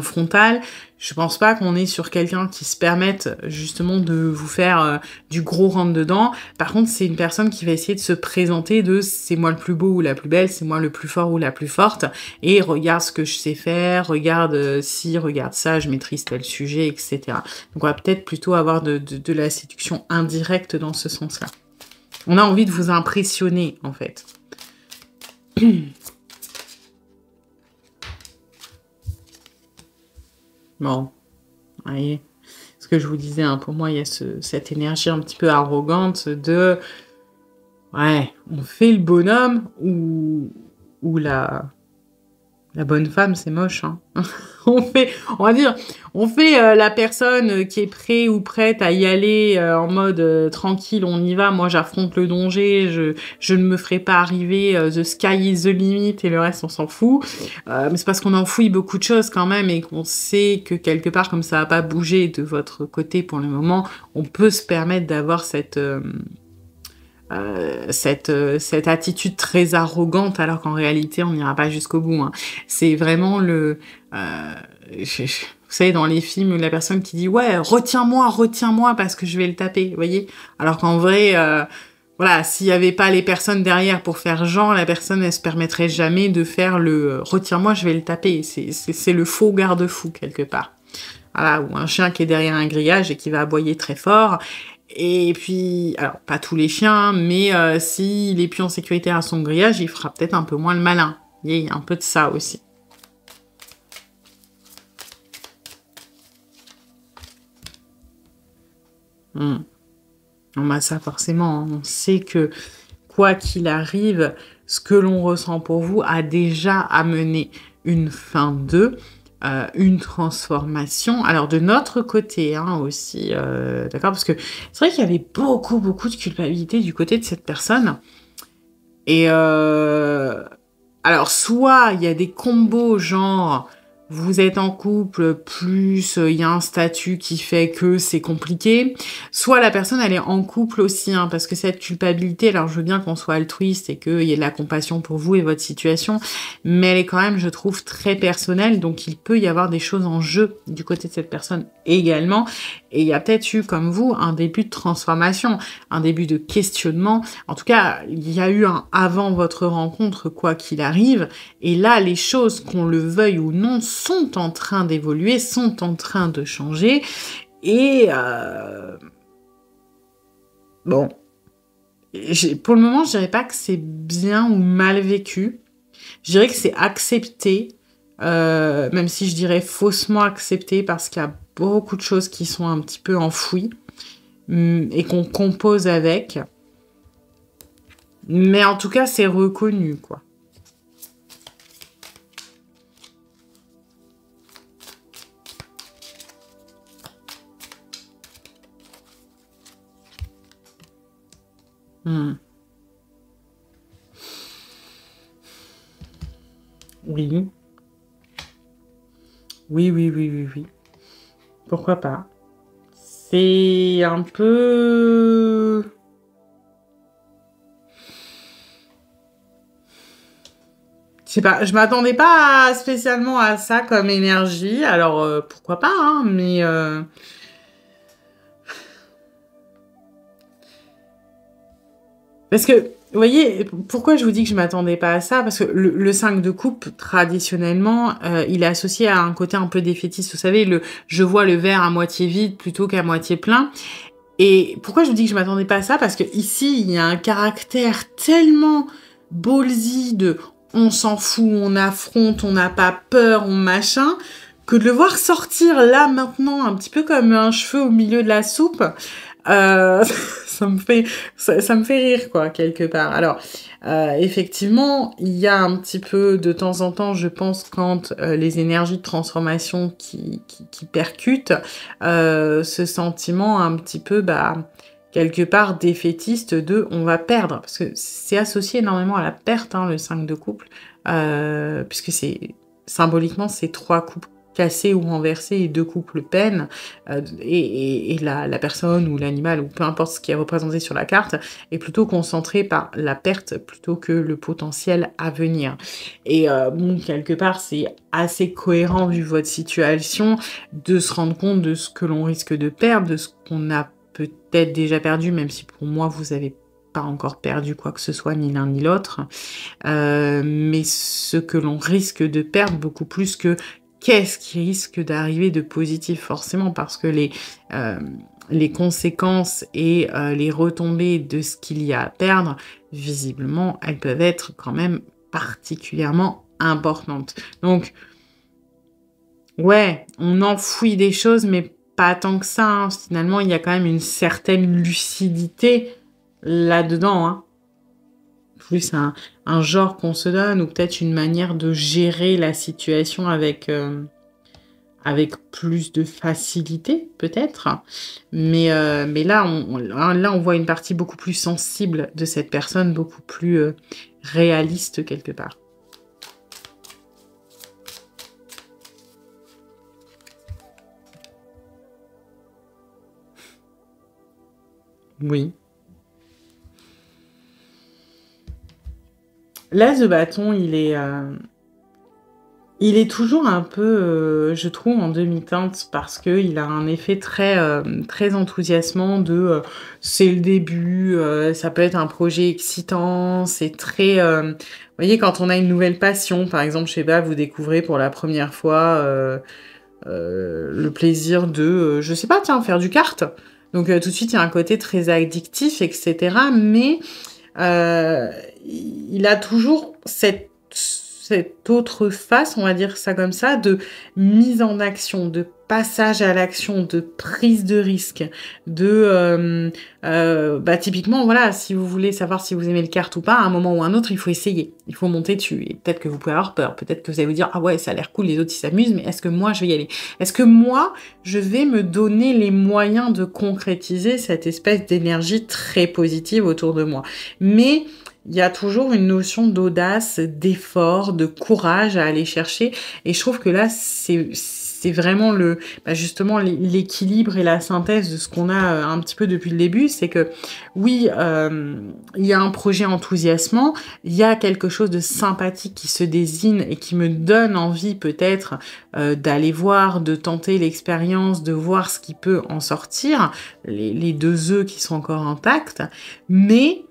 frontal. Je pense pas qu'on est sur quelqu'un qui se permette justement de vous faire du gros rentre-dedans. Par contre, c'est une personne qui va essayer de se présenter de c'est moi le plus beau ou la plus belle, c'est moi le plus fort ou la plus forte, et regarde ce que je sais faire, regarde regarde ça, je maîtrise tel sujet, etc. Donc on va peut-être plutôt avoir de la séduction indirecte dans ce sens-là. On a envie de vous impressionner, en fait. Bon, voyez, ce que je vous disais, hein, pour moi, il y a cette énergie un petit peu arrogante de... Ouais, on fait le bonhomme ou la La bonne femme, c'est moche, hein. On va dire, on fait la personne qui est prêt ou prête à y aller en mode tranquille, on y va. Moi, j'affronte le danger, je ne me ferai pas arriver. The sky is the limit et le reste, on s'en fout. Mais c'est parce qu'on enfouit beaucoup de choses quand même et qu'on sait que quelque part, comme ça va pas bouger de votre côté pour le moment, on peut se permettre d'avoir cette attitude très arrogante, alors qu'en réalité, on n'ira pas jusqu'au bout, hein. C'est vraiment vous savez, dans les films, la personne qui dit « Ouais, retiens-moi, parce que je vais le taper », vous voyez. Alors qu'en vrai, voilà, s'il y avait pas les personnes derrière pour faire genre, la personne, elle se permettrait jamais de faire le « Retiens-moi, je vais le taper ». C'est le faux garde-fou, quelque part. Voilà, ou un chien qui est derrière un grillage et qui va aboyer très fort. Et puis, alors, pas tous les chiens, mais s'il est plus en sécurité à son grillage, il fera peut-être un peu moins le malin. Il y a un peu de ça aussi. Non, bah ça, forcément, hein. On sait que, quoi qu'il arrive, ce que l'on ressent pour vous a déjà amené une fin de... une transformation. Alors, de notre côté, hein, aussi, d'accord? Parce que c'est vrai qu'il y avait beaucoup de culpabilité du côté de cette personne. Et alors, soit il y a des combos genre vous êtes en couple, plus il y a un statut qui fait que c'est compliqué, soit la personne elle est en couple aussi, hein, parce que cette culpabilité, alors je veux bien qu'on soit altruiste et qu'il y ait de la compassion pour vous et votre situation, mais elle est quand même, je trouve, très personnelle, donc il peut y avoir des choses en jeu du côté de cette personne également, et il y a peut-être eu, comme vous, un début de transformation, un début de questionnement. En tout cas, il y a eu un avant votre rencontre, quoi qu'il arrive. Et là, les choses, qu'on le veuille ou non, sont en train d'évoluer, sont en train de changer. Et bon, pour le moment, je dirais pas que c'est bien ou mal vécu. Je dirais que c'est accepté, même si je dirais faussement accepté, parce qu'il y a beaucoup de choses qui sont un petit peu enfouies et qu'on compose avec. Mais en tout cas, c'est reconnu, quoi. Oui. Oui. Pourquoi pas? C'est un peu... Je sais pas, je m'attendais pas spécialement à ça comme énergie, alors pourquoi pas, hein, mais... Parce que, vous voyez, pourquoi je vous dis que je m'attendais pas à ça? Parce que le 5 de coupe, traditionnellement, il est associé à un côté un peu défaitiste. Vous savez, je vois le verre à moitié vide plutôt qu'à moitié plein. Et pourquoi je vous dis que je m'attendais pas à ça? Parce que ici, il y a un caractère tellement ballsy de on s'en fout, on affronte, on n'a pas peur, on machin, que de le voir sortir là maintenant, un petit peu comme un cheveu au milieu de la soupe, ça me fait rire, quoi, quelque part. Alors, effectivement, il y a un petit peu de temps en temps, je pense, quand les énergies de transformation qui percutent, ce sentiment un petit peu, bah, quelque part défaitiste de on va perdre, parce que c'est associé énormément à la perte, hein, le 5 de couple, puisque c'est symboliquement c'est 3 couples cassés ou renversés et 2 couples peines, et la personne ou l'animal ou peu importe ce qui est représenté sur la carte est plutôt concentré par la perte plutôt que le potentiel à venir. Et bon, quelque part c'est assez cohérent vu votre situation de se rendre compte de ce que l'on risque de perdre, de ce qu'on a peut-être déjà perdu, même si pour moi vous avez pas encore perdu quoi que ce soit, ni l'un ni l'autre, mais ce que l'on risque de perdre beaucoup plus que qu'est-ce qui risque d'arriver de positif, forcément, parce que les conséquences et les retombées de ce qu'il y a à perdre, visiblement, elles peuvent être quand même particulièrement importantes. Donc, ouais, on enfouit des choses, mais pas tant que ça, hein. Finalement, il y a quand même une certaine lucidité là-dedans, hein. plus un genre qu'on se donne ou peut-être une manière de gérer la situation avec plus de facilité, peut-être. Mais là, on voit une partie beaucoup plus sensible de cette personne, beaucoup plus réaliste quelque part. Oui. L'as de bâton, il est toujours un peu, je trouve, en demi-teinte parce qu'il a un effet très enthousiasmant c'est le début, ça peut être un projet excitant, c'est très... vous voyez, quand on a une nouvelle passion, par exemple, je sais pas, vous découvrez pour la première fois le plaisir je sais pas, tiens, faire du kart. Donc tout de suite, il y a un côté très addictif, etc. Mais euh, il a toujours cette autre face, on va dire ça comme ça, de mise en action, de passage à l'action, de prise de risque, typiquement, voilà, si vous voulez savoir si vous aimez le kart ou pas, à un moment ou à un autre, il faut essayer, il faut monter dessus, et peut-être que vous pouvez avoir peur, peut-être que vous allez vous dire, ah ouais, ça a l'air cool, les autres ils s'amusent, mais est-ce que moi je vais y aller? Est-ce que moi, je vais me donner les moyens de concrétiser cette espèce d'énergie très positive autour de moi? Mais il y a toujours une notion d'audace, d'effort, de courage à aller chercher. Et je trouve que là, c'est vraiment justement l'équilibre et la synthèse de ce qu'on a un petit peu depuis le début. C'est que oui, il y a un projet enthousiasmant, il y a quelque chose de sympathique qui se désigne et qui me donne envie peut-être d'aller voir, de tenter l'expérience, de voir ce qui peut en sortir, les deux œufs qui sont encore intacts. Mais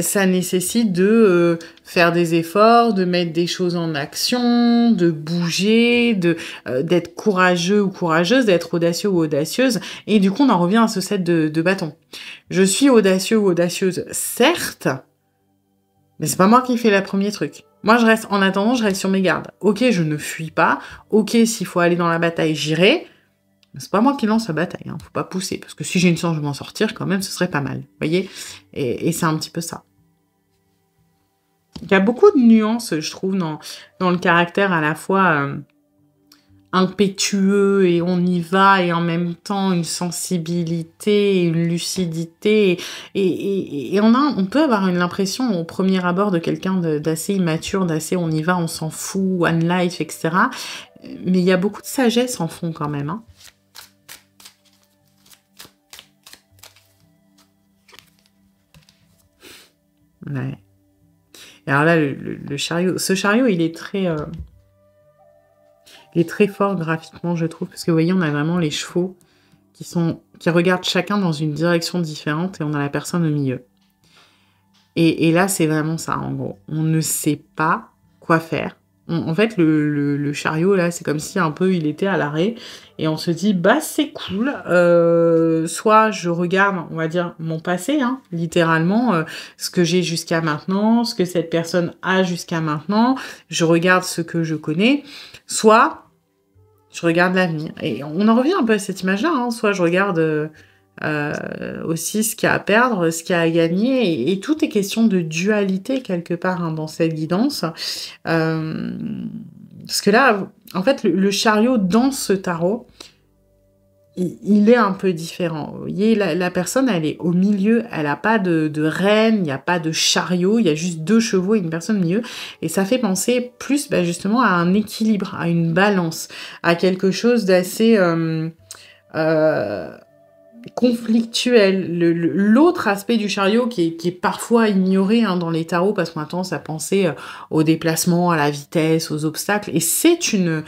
ça nécessite de faire des efforts, de mettre des choses en action, de bouger, d'être courageux ou courageuse, d'être audacieux ou audacieuse. Et du coup, on en revient à ce set de bâtons. Je suis audacieux ou audacieuse, certes, mais c'est pas moi qui fais le premier truc. Moi, en attendant, je reste sur mes gardes. Ok, je ne fuis pas. Ok, s'il faut aller dans la bataille, j'irai. C'est pas moi qui lance la bataille, hein. Faut pas pousser, parce que si j'ai une chance de m'en sortir, quand même, ce serait pas mal, vous voyez. Et c'est un petit peu ça. Il y a beaucoup de nuances, je trouve, dans le caractère à la fois impétueux et on y va, et en même temps une sensibilité, une lucidité. Et on peut avoir l'impression au premier abord de quelqu'un d'assez immature, d'assez on y va, on s'en fout, one life, etc. Mais il y a beaucoup de sagesse en fond quand même, hein. Ouais. Et alors là, le chariot, ce chariot, il est très fort graphiquement, je trouve, parce que vous voyez, on a vraiment les chevaux qui regardent chacun dans une direction différente et on a la personne au milieu. Et là, c'est vraiment ça, en gros. On ne sait pas quoi faire. En fait, le chariot, là, c'est comme si un peu il était à l'arrêt et on se dit, c'est cool. Soit je regarde, on va dire, mon passé, hein, littéralement, ce que j'ai jusqu'à maintenant, ce que cette personne a jusqu'à maintenant. Je regarde ce que je connais. Soit je regarde l'avenir. Et on en revient un peu à cette image-là, hein. Soit je regarde aussi ce qu'il y a à perdre, ce qu'il y a à gagner, et tout est question de dualité quelque part, hein, dans cette guidance. Parce que là, en fait, le chariot dans ce tarot, il est un peu différent. Vous voyez, la personne, elle est au milieu, elle n'a pas de reine, il n'y a pas de chariot, il y a juste 2 chevaux et une personne au milieu. Et ça fait penser plus justement à un équilibre, à une balance, à quelque chose d'assez conflictuel. L'autre aspect du chariot qui est parfois ignoré, hein, dans les tarots, parce qu'on a tendance à penser au déplacement, à la vitesse, aux obstacles. Et c'est une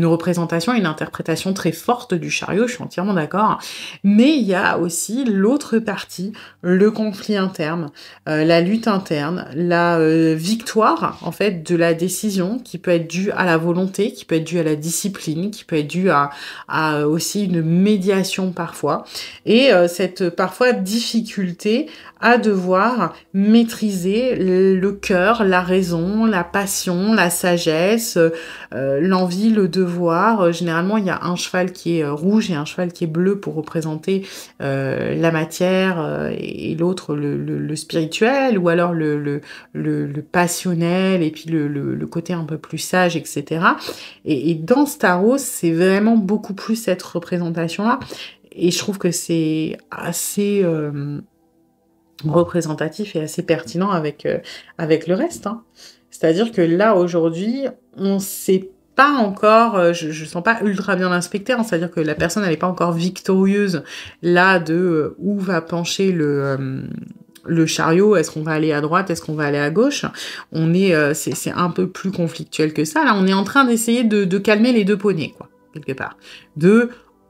représentation, une interprétation très forte du chariot, je suis entièrement d'accord. Mais il y a aussi l'autre partie, le conflit interne, la lutte interne, la victoire, en fait, de la décision, qui peut être due à la volonté, qui peut être due à la discipline, qui peut être due à aussi une médiation parfois. Et cette parfois difficulté à devoir maîtriser le cœur, la raison, la passion, la sagesse, l'envie, le devoir. Généralement, il y a un cheval qui est rouge et un cheval qui est bleu pour représenter la matière et l'autre le spirituel, ou alors le passionnel et puis le côté un peu plus sage, etc. Et dans ce tarot, c'est vraiment beaucoup plus cette représentation-là. Et je trouve que c'est assez représentatif et assez pertinent avec le reste. Hein. C'est-à-dire que là, aujourd'hui, on sait pas encore, je sens pas ultra bien inspecté, hein, c'est-à-dire que la personne elle n'est pas encore victorieuse là de où va pencher le chariot, est-ce qu'on va aller à droite, est-ce qu'on va aller à gauche. On est, c'est un peu plus conflictuel que ça. Là, on est en train d'essayer de calmer les deux poneys, quoi, quelque part.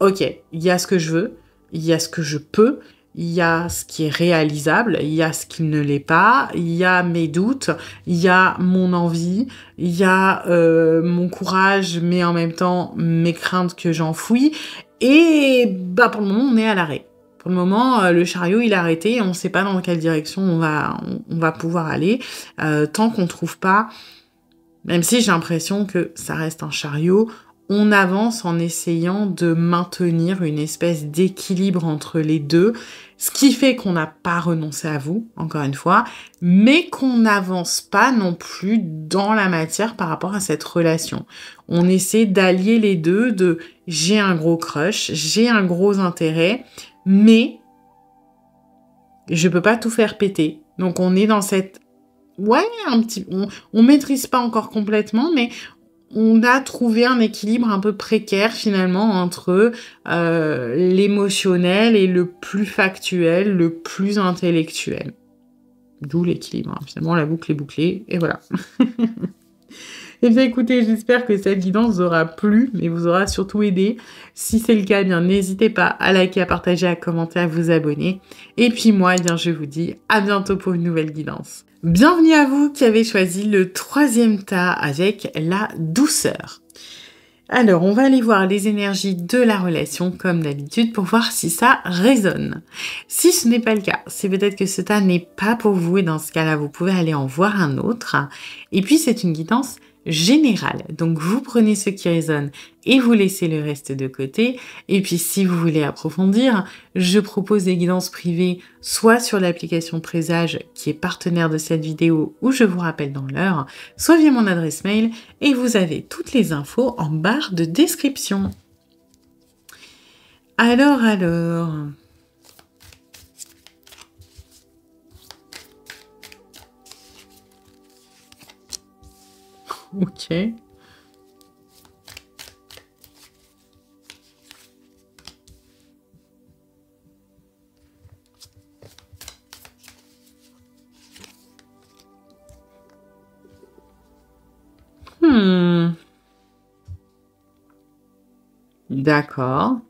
Ok, il y a ce que je veux, il y a ce que je peux, il y a ce qui est réalisable, il y a ce qui ne l'est pas, il y a mes doutes, il y a mon envie, il y a mon courage, mais en même temps mes craintes que j'enfouis. Et bah pour le moment, on est à l'arrêt. Pour le moment, le chariot, il est arrêté et on ne sait pas dans quelle direction on va pouvoir aller tant qu'on ne trouve pas, même si j'ai l'impression que ça reste un chariot, on avance en essayant de maintenir une espèce d'équilibre entre les deux, ce qui fait qu'on n'a pas renoncé à vous, encore une fois, mais qu'on n'avance pas non plus dans la matière par rapport à cette relation. On essaie d'allier les deux, j'ai un gros crush, j'ai un gros intérêt, mais je peux pas tout faire péter. Donc on est dans cette... Ouais, on maîtrise pas encore complètement, mais on a trouvé un équilibre un peu précaire finalement entre l'émotionnel et le plus factuel, le plus intellectuel. D'où l'équilibre. Hein. Finalement, la boucle est bouclée, et voilà. Eh bien écoutez, j'espère que cette guidance vous aura plu, mais vous aura surtout aidé. Si c'est le cas, bien n'hésitez pas à liker, à partager, à commenter, à vous abonner. Et puis moi, eh bien je vous dis à bientôt pour une nouvelle guidance. Bienvenue à vous qui avez choisi le 3e tas avec la douceur. Alors, on va aller voir les énergies de la relation comme d'habitude pour voir si ça résonne. Si ce n'est pas le cas, c'est peut-être que ce tas n'est pas pour vous et dans ce cas-là, vous pouvez aller en voir un autre. Et puis, c'est une guidance générale. Donc, vous prenez ce qui résonne et vous laissez le reste de côté. Et puis, si vous voulez approfondir, je propose des guidances privées, soit sur l'application Présage, qui est partenaire de cette vidéo, où je vous rappelle dans l'heure, soit via mon adresse mail, et vous avez toutes les infos en barre de description. Alors... Ok. D'accord.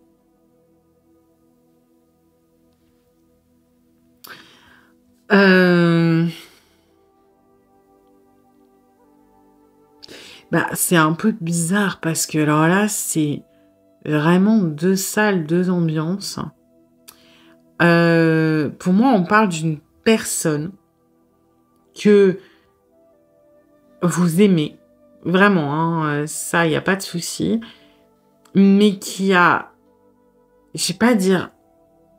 Bah, c'est un peu bizarre parce que alors là, c'est vraiment 2 salles, 2 ambiances. Pour moi, on parle d'une personne que vous aimez, vraiment, hein, ça, il n'y a pas de souci, mais qui a, je vais pas dire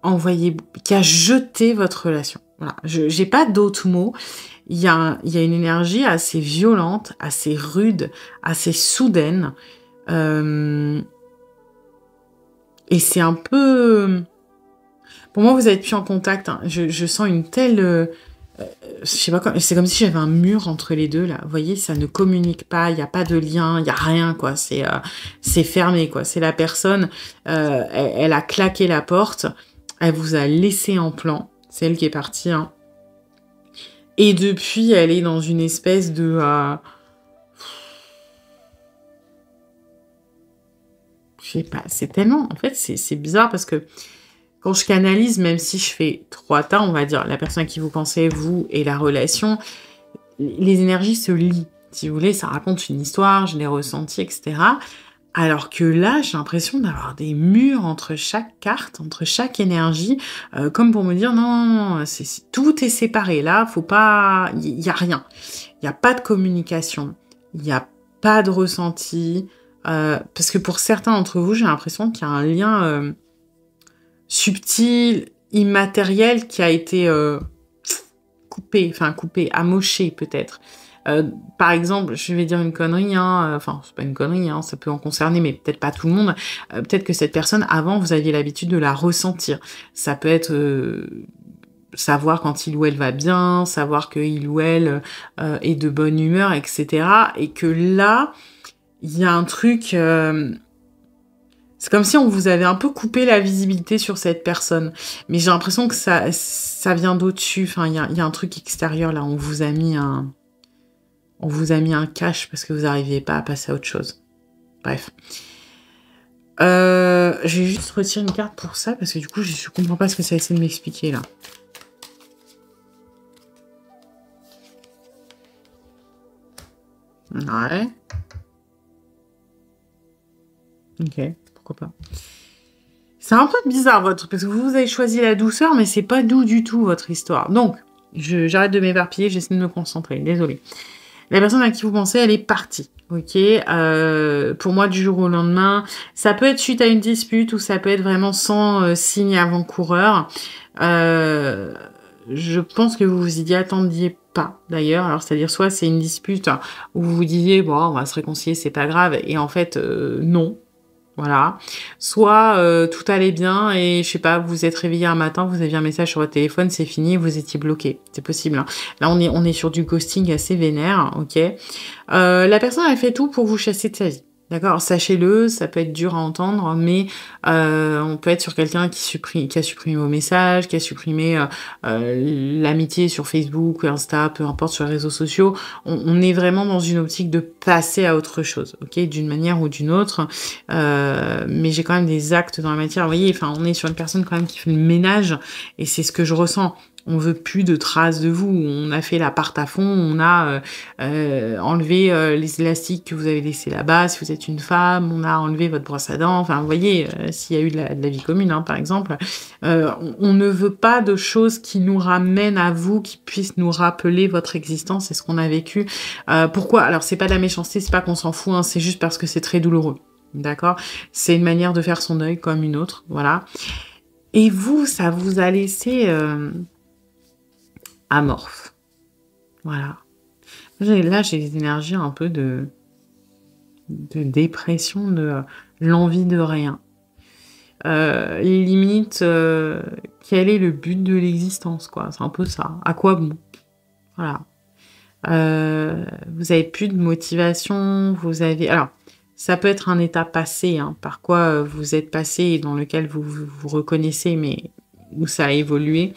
envoyé, qui a jeté votre relation. Voilà, j'ai pas d'autres mots. Il y a une énergie assez violente, assez rude, assez soudaine. Et c'est un peu... Pour moi, vous n'êtes plus en contact. Hein. Je sens une telle... je sais pas, c'est comme si j'avais un mur entre les deux, là. Vous voyez, ça ne communique pas, il n'y a pas de lien, il n'y a rien, quoi. C'est fermé, quoi. C'est la personne, elle a claqué la porte, elle vous a laissé en plan. C'est elle qui est partie, hein. Et depuis, elle est dans une espèce de... je sais pas, c'est tellement... En fait, c'est bizarre parce que quand je canalise, même si je fais 3 tas, on va dire, la personne à qui vous pensez, vous, et la relation, les énergies se lient. Si vous voulez, ça raconte une histoire, je l'ai ressenti, etc. Alors que là, j'ai l'impression d'avoir des murs entre chaque carte, entre chaque énergie, comme pour me dire: «Non, non, non, tout est séparé. Là, faut pas il y a rien. Il y a pas de communication, il y a pas de ressenti». Parce que pour certains d'entre vous, j'ai l'impression qu'il y a un lien, subtil, immatériel qui a été, coupé, amoché peut-être. Par exemple, je vais dire une connerie, hein, enfin, c'est pas une connerie, hein, ça peut en concerner, mais peut-être pas tout le monde. Peut-être que cette personne, avant, vous aviez l'habitude de la ressentir. Ça peut être, savoir quand il ou elle va bien, savoir qu'il ou elle, est de bonne humeur et cetera, et que là, il y a un truc, c'est comme si on vous avait un peu coupé la visibilité sur cette personne. Mais j'ai l'impression que ça vient d'au-dessus. Enfin, il y a un truc extérieur, là. On vous a mis un cache parce que vous n'arriviez pas à passer à autre chose. Bref. Je vais juste retirer une carte pour ça, parce que du coup, je comprends pas ce que ça essaie de m'expliquer, là. Ouais. Ok, pourquoi pas. C'est un peu bizarre, parce que vous avez choisi la douceur, mais c'est pas doux du tout, votre histoire. Donc, j'arrête de m'éparpiller, j'essaie de me concentrer, désolée. La personne à qui vous pensez, elle est partie, ok. Pour moi, du jour au lendemain, ça peut être suite à une dispute, ou ça peut être vraiment sans signe avant-coureur. Je pense que vous vous y attendiez pas, d'ailleurs. Alors, c'est-à-dire, soit c'est une dispute où vous vous disiez, bon, on va se réconcilier, c'est pas grave, et en fait, non. Voilà. Soit tout allait bien et je sais pas, vous vous êtes réveillé un matin, vous aviez un message sur votre téléphone, c'est fini, vous étiez bloqué. C'est possible, hein. Là, on est sur du ghosting assez vénère, ok. La personne, elle fait tout pour vous chasser de sa vie. D'accord, sachez-le, ça peut être dur à entendre, mais on peut être sur quelqu'un qui a supprimé vos messages, qui a supprimé l'amitié sur Facebook, Insta, peu importe, sur les réseaux sociaux. On est vraiment dans une optique de passer à autre chose, ok, d'une manière ou d'une autre. Mais j'ai quand même des actes dans la matière. Vous voyez, enfin, on est sur une personne quand même qui fait le ménage, et c'est ce que je ressens. On veut plus de traces de vous. On a fait la part à fond. On a enlevé les élastiques que vous avez laissés là-bas. Si vous êtes une femme, on a enlevé votre brosse à dents. Enfin, vous voyez, s'il y a eu de la vie commune, hein, par exemple. On ne veut pas de choses qui nous ramènent à vous, qui puissent nous rappeler votre existence et ce qu'on a vécu. Pourquoi? Alors, c'est pas de la méchanceté, c'est pas qu'on s'en fout, hein, c'est juste parce que c'est très douloureux. D'accord? C'est une manière de faire son deuil comme une autre. Voilà. Et vous, ça vous a laissé amorphe. Voilà. Là, j'ai des énergies un peu de dépression, de l'envie de rien. Limite, quel est le but de l'existence, quoi? C'est un peu ça. À quoi bon? Voilà. Vous avez plus de motivation, vous avez... Alors, ça peut être un état passé, hein, par quoi vous êtes passé et dans lequel vous reconnaissez, mais où ça a évolué.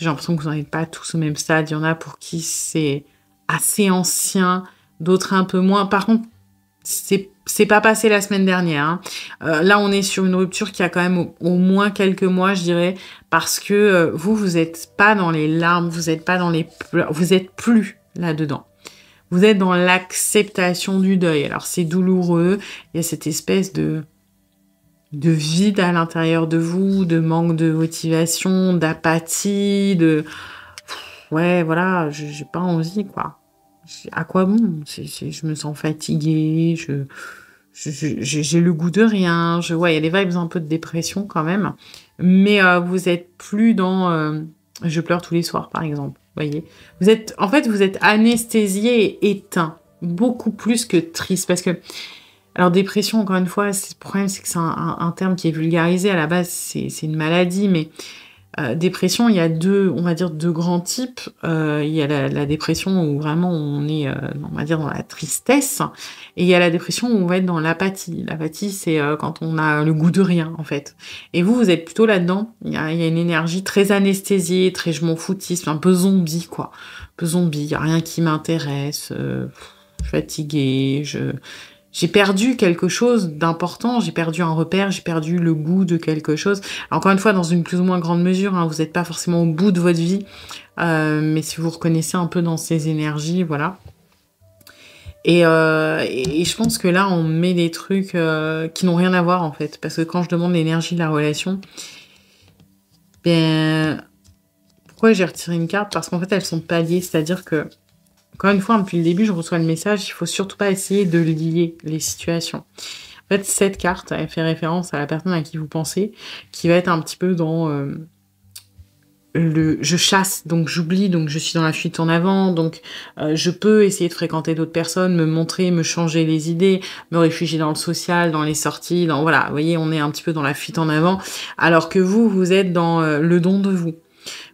J'ai l'impression que vous n'en êtes pas tous au même stade. Il y en a pour qui c'est assez ancien, d'autres un peu moins. Par contre, c'est pas passé la semaine dernière, hein. Là, on est sur une rupture qui a quand même au moins quelques mois, je dirais, parce que vous êtes pas dans les larmes, vous êtes pas dans les pleurs, vous êtes plus là-dedans. Vous êtes dans l'acceptation du deuil. Alors, c'est douloureux. Il y a cette espèce de vide à l'intérieur de vous, de manque de motivation, d'apathie, ouais, voilà, j'ai pas envie, quoi. À quoi bon? Je me sens fatiguée, j'ai le goût de rien, ouais, il y a des vibes un peu de dépression quand même, mais vous êtes plus dans je pleure tous les soirs, par exemple, voyez. En fait, vous êtes anesthésié et éteint, beaucoup plus que triste, parce que alors, dépression, encore une fois, le problème, c'est que c'est un terme qui est vulgarisé. À la base, c'est une maladie, mais dépression, il y a on va dire, deux grands types. Il y a la dépression où vraiment on est, on va dire, dans la tristesse. Et il y a la dépression où on va être dans l'apathie. L'apathie, c'est quand on a le goût de rien, en fait. Et vous êtes plutôt là-dedans. Il y a une énergie très anesthésiée, très je m'en foutisme, un peu zombie, quoi. Un peu zombie, il n'y a rien qui m'intéresse. Je suis fatiguée, j'ai perdu quelque chose d'important, j'ai perdu un repère, j'ai perdu le goût de quelque chose. Alors, encore une fois, dans une plus ou moins grande mesure, hein, vous n'êtes pas forcément au bout de votre vie, mais si vous reconnaissez un peu dans ces énergies, voilà. Et je pense que là, on met des trucs qui n'ont rien à voir, en fait. Parce que quand je demande l'énergie de la relation, ben, pourquoi j'ai retiré une carte? Parce qu'en fait, elles sont pas liées. C'est-à-dire que, encore une fois, depuis le début, je reçois le message, il faut surtout pas essayer de lier les situations. En fait, cette carte, elle fait référence à la personne à qui vous pensez, qui va être un petit peu dans je chasse, donc j'oublie, donc je suis dans la fuite en avant, donc je peux essayer de fréquenter d'autres personnes, me montrer, me changer les idées, me réfugier dans le social, dans les sorties, dans voilà, vous voyez, on est un petit peu dans la fuite en avant, alors que vous êtes dans le don de vous.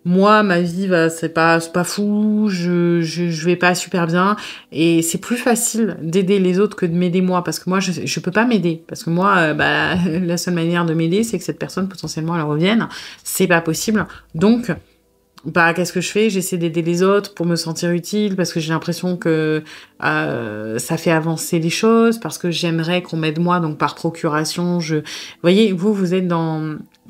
Moi, ma vie, c'est pas fou, je vais pas super bien, et c'est plus facile d'aider les autres que de m'aider moi, parce que moi, je peux pas m'aider, parce que moi, la seule manière de m'aider, c'est que cette personne, potentiellement, elle revienne, c'est pas possible, donc, qu'est-ce que je fais? J'essaie d'aider les autres pour me sentir utile, parce que j'ai l'impression que ça fait avancer les choses, parce que j'aimerais qu'on m'aide moi, donc par procuration, Vous voyez, vous êtes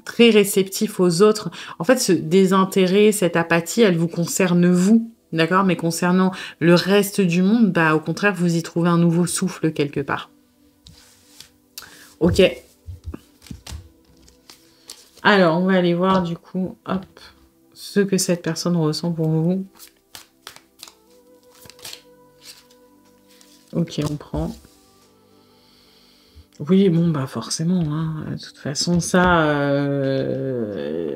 très réceptif aux autres. En fait, ce désintérêt, cette apathie, elle vous concerne vous, d'accord? Mais concernant le reste du monde, au contraire, vous y trouvez un nouveau souffle quelque part. Ok. Alors, on va aller voir du coup, hop, ce que cette personne ressent pour vous. Ok, on prend. Oui, bon, forcément, hein. De toute façon, ça,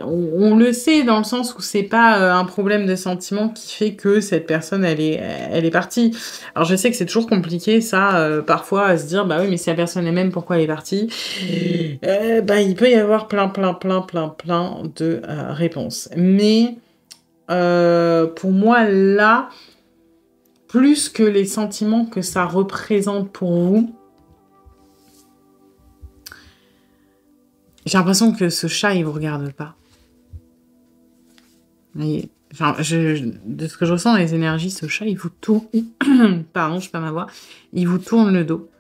on le sait dans le sens où c'est pas un problème de sentiment qui fait que cette personne, elle est partie. Alors, je sais que c'est toujours compliqué, ça, parfois, à se dire, oui, mais si la personne elle-même, pourquoi elle est partie? Il peut y avoir plein de réponses. Mais, pour moi, là, plus que les sentiments que ça représente pour vous, j'ai l'impression que ce chat, il vous regarde pas. Vous voyez, enfin, de ce que je ressens dans les énergies, ce chat, il vous tourne... Pardon, je perds ma voix. Il vous tourne le dos.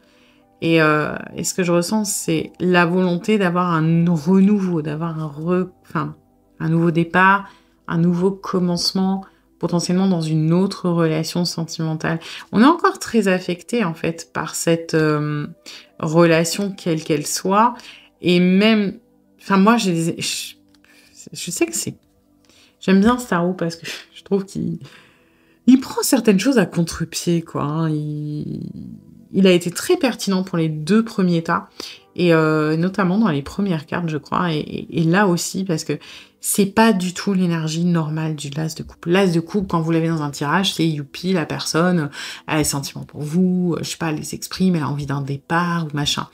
Et ce que je ressens, c'est la volonté d'avoir un renouveau, d'avoir un nouveau départ, un nouveau commencement, potentiellement dans une autre relation sentimentale. On est encore très affecté, en fait, par cette relation, quelle qu'elle soit. Et même... Enfin, moi, je sais que c'est... J'aime bien Starro parce que je trouve qu'il prend certaines choses à contre-pied, quoi. Hein. Il a été très pertinent pour les 2 premiers tas, et notamment dans les premières cartes, je crois, et là aussi, parce que c'est pas du tout l'énergie normale du l'as de coupe. L'as de coupe, quand vous l'avez dans un tirage, c'est youpi, la personne, elle a des sentiments pour vous, je sais pas, elle les exprime, elle a envie d'un départ, ou machin.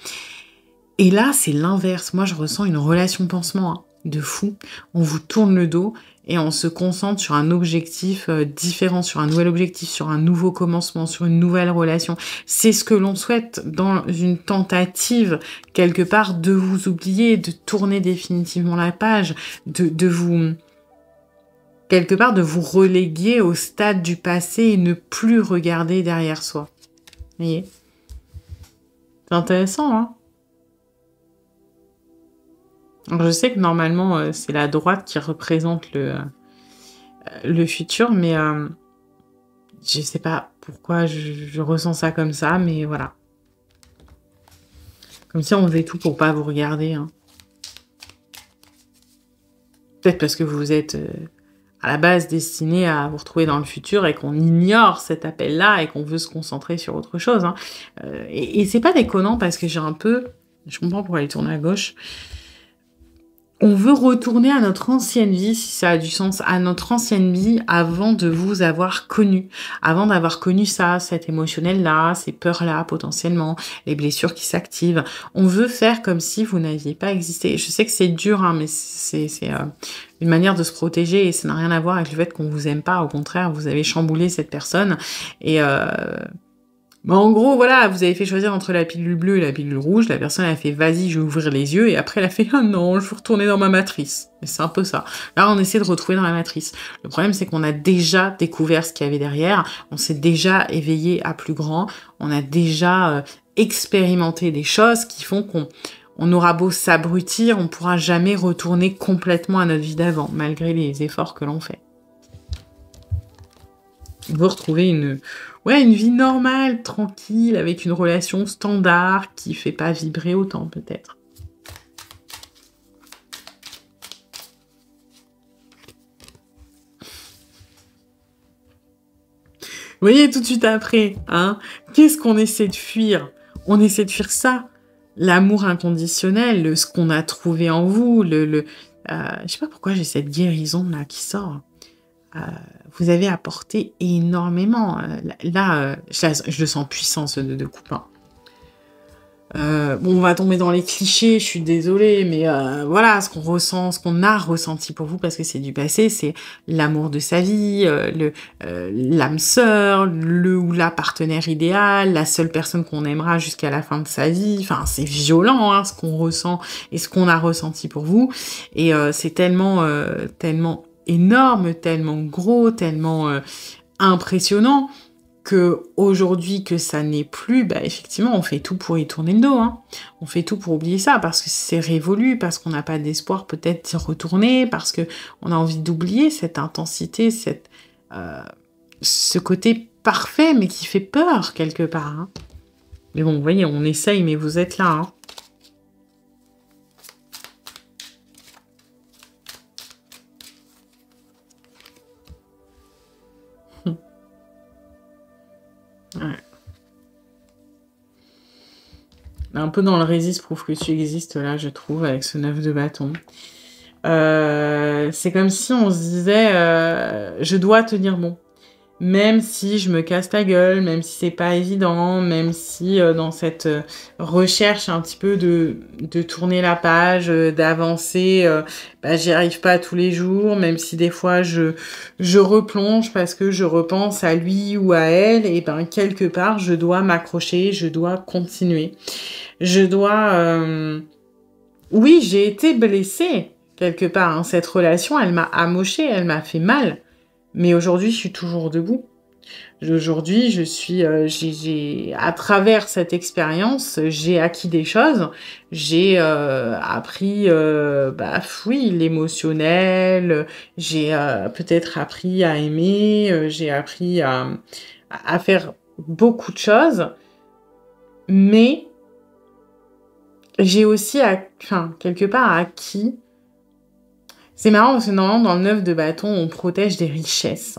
Et là, c'est l'inverse. Moi, je ressens une relation pansement de fou. On vous tourne le dos et on se concentre sur un objectif différent, sur un nouvel objectif, sur un nouveau commencement, sur une nouvelle relation. C'est ce que l'on souhaite dans une tentative, quelque part, de vous oublier, de tourner définitivement la page, de vous... quelque part, de vous reléguer au stade du passé et ne plus regarder derrière soi. Vous voyez? C'est intéressant, hein? Je sais que normalement, c'est la droite qui représente le futur, mais je sais pas pourquoi je ressens ça comme ça, mais voilà. Comme si on faisait tout pour pas vous regarder. Hein. Peut-être parce que vous êtes à la base destiné à vous retrouver dans le futur et qu'on ignore cet appel-là et qu'on veut se concentrer sur autre chose. Hein. Et c'est pas déconnant parce que j'ai un peu... Je comprends pourquoi elle tourne à gauche. On veut retourner à notre ancienne vie, si ça a du sens, à notre ancienne vie avant de vous avoir connu. Avant d'avoir connu ça, cet émotionnel-là, ces peurs-là, potentiellement, les blessures qui s'activent. On veut faire comme si vous n'aviez pas existé. Je sais que c'est dur, hein, mais c'est une manière de se protéger et ça n'a rien à voir avec le fait qu'on vous aime pas. Au contraire, vous avez chamboulé cette personne et... en gros, voilà, vous avez fait choisir entre la pilule bleue et la pilule rouge, la personne a fait « vas-y, je vais ouvrir les yeux » et après elle a fait « ah non, je veux retourner dans ma matrice ». Mais c'est un peu ça. Là, on essaie de retrouver dans la matrice. Le problème, c'est qu'on a déjà découvert ce qu'il y avait derrière, on s'est déjà éveillé à plus grand, on a déjà expérimenté des choses qui font qu'on aura beau s'abrutir, on pourra jamais retourner complètement à notre vie d'avant, malgré les efforts que l'on fait. Vous retrouvez une vie normale, tranquille, avec une relation standard qui fait pas vibrer autant, peut-être. Vous voyez, tout de suite après, hein, qu'est-ce qu'on essaie de fuir? On essaie de fuir ça. L'amour inconditionnel, ce qu'on a trouvé en vous, je sais pas pourquoi j'ai cette guérison là qui sort. Vous avez apporté énormément. Je le sens puissant, ce de coupe. Hein. Bon, on va tomber dans les clichés, je suis désolée, mais voilà, ce qu'on ressent, ce qu'on a ressenti pour vous, parce que c'est du passé, c'est l'amour de sa vie, l'âme sœur, le ou la partenaire idéal, la seule personne qu'on aimera jusqu'à la fin de sa vie. Enfin, c'est violent, hein, ce qu'on ressent et ce qu'on a ressenti pour vous. Et c'est tellement énorme, tellement gros, tellement impressionnant que aujourd'hui que ça n'est plus, bah effectivement, on fait tout pour y tourner le dos. Hein. On fait tout pour oublier ça parce que c'est révolu, parce qu'on n'a pas d'espoir peut-être d'y retourner, parce que on a envie d'oublier cette intensité, ce côté parfait, mais qui fait peur quelque part. Hein. Mais bon, vous voyez, on essaye, mais vous êtes là. Hein. Ouais. Un peu dans le résiste prouve que tu existes là, je trouve, avec ce 9 de bâton. C'est comme si on se disait je dois tenir bon. Même si je me casse la gueule, même si c'est pas évident, même si dans cette recherche un petit peu de tourner la page, d'avancer, j'y arrive pas tous les jours, même si des fois je replonge parce que je repense à lui ou à elle, et ben quelque part je dois m'accrocher, je dois continuer. Je dois... Oui, j'ai été blessée quelque part. Hein. Cette relation, elle m'a amochée, elle m'a fait mal. Mais aujourd'hui, je suis toujours debout. Aujourd'hui, je suis, à travers cette expérience, j'ai acquis des choses. J'ai appris, oui, l'émotionnel. J'ai peut-être appris à aimer. J'ai appris à faire beaucoup de choses. Mais j'ai aussi, quelque part, acquis. C'est marrant parce que normalement, dans le 9 de bâton, on protège des richesses.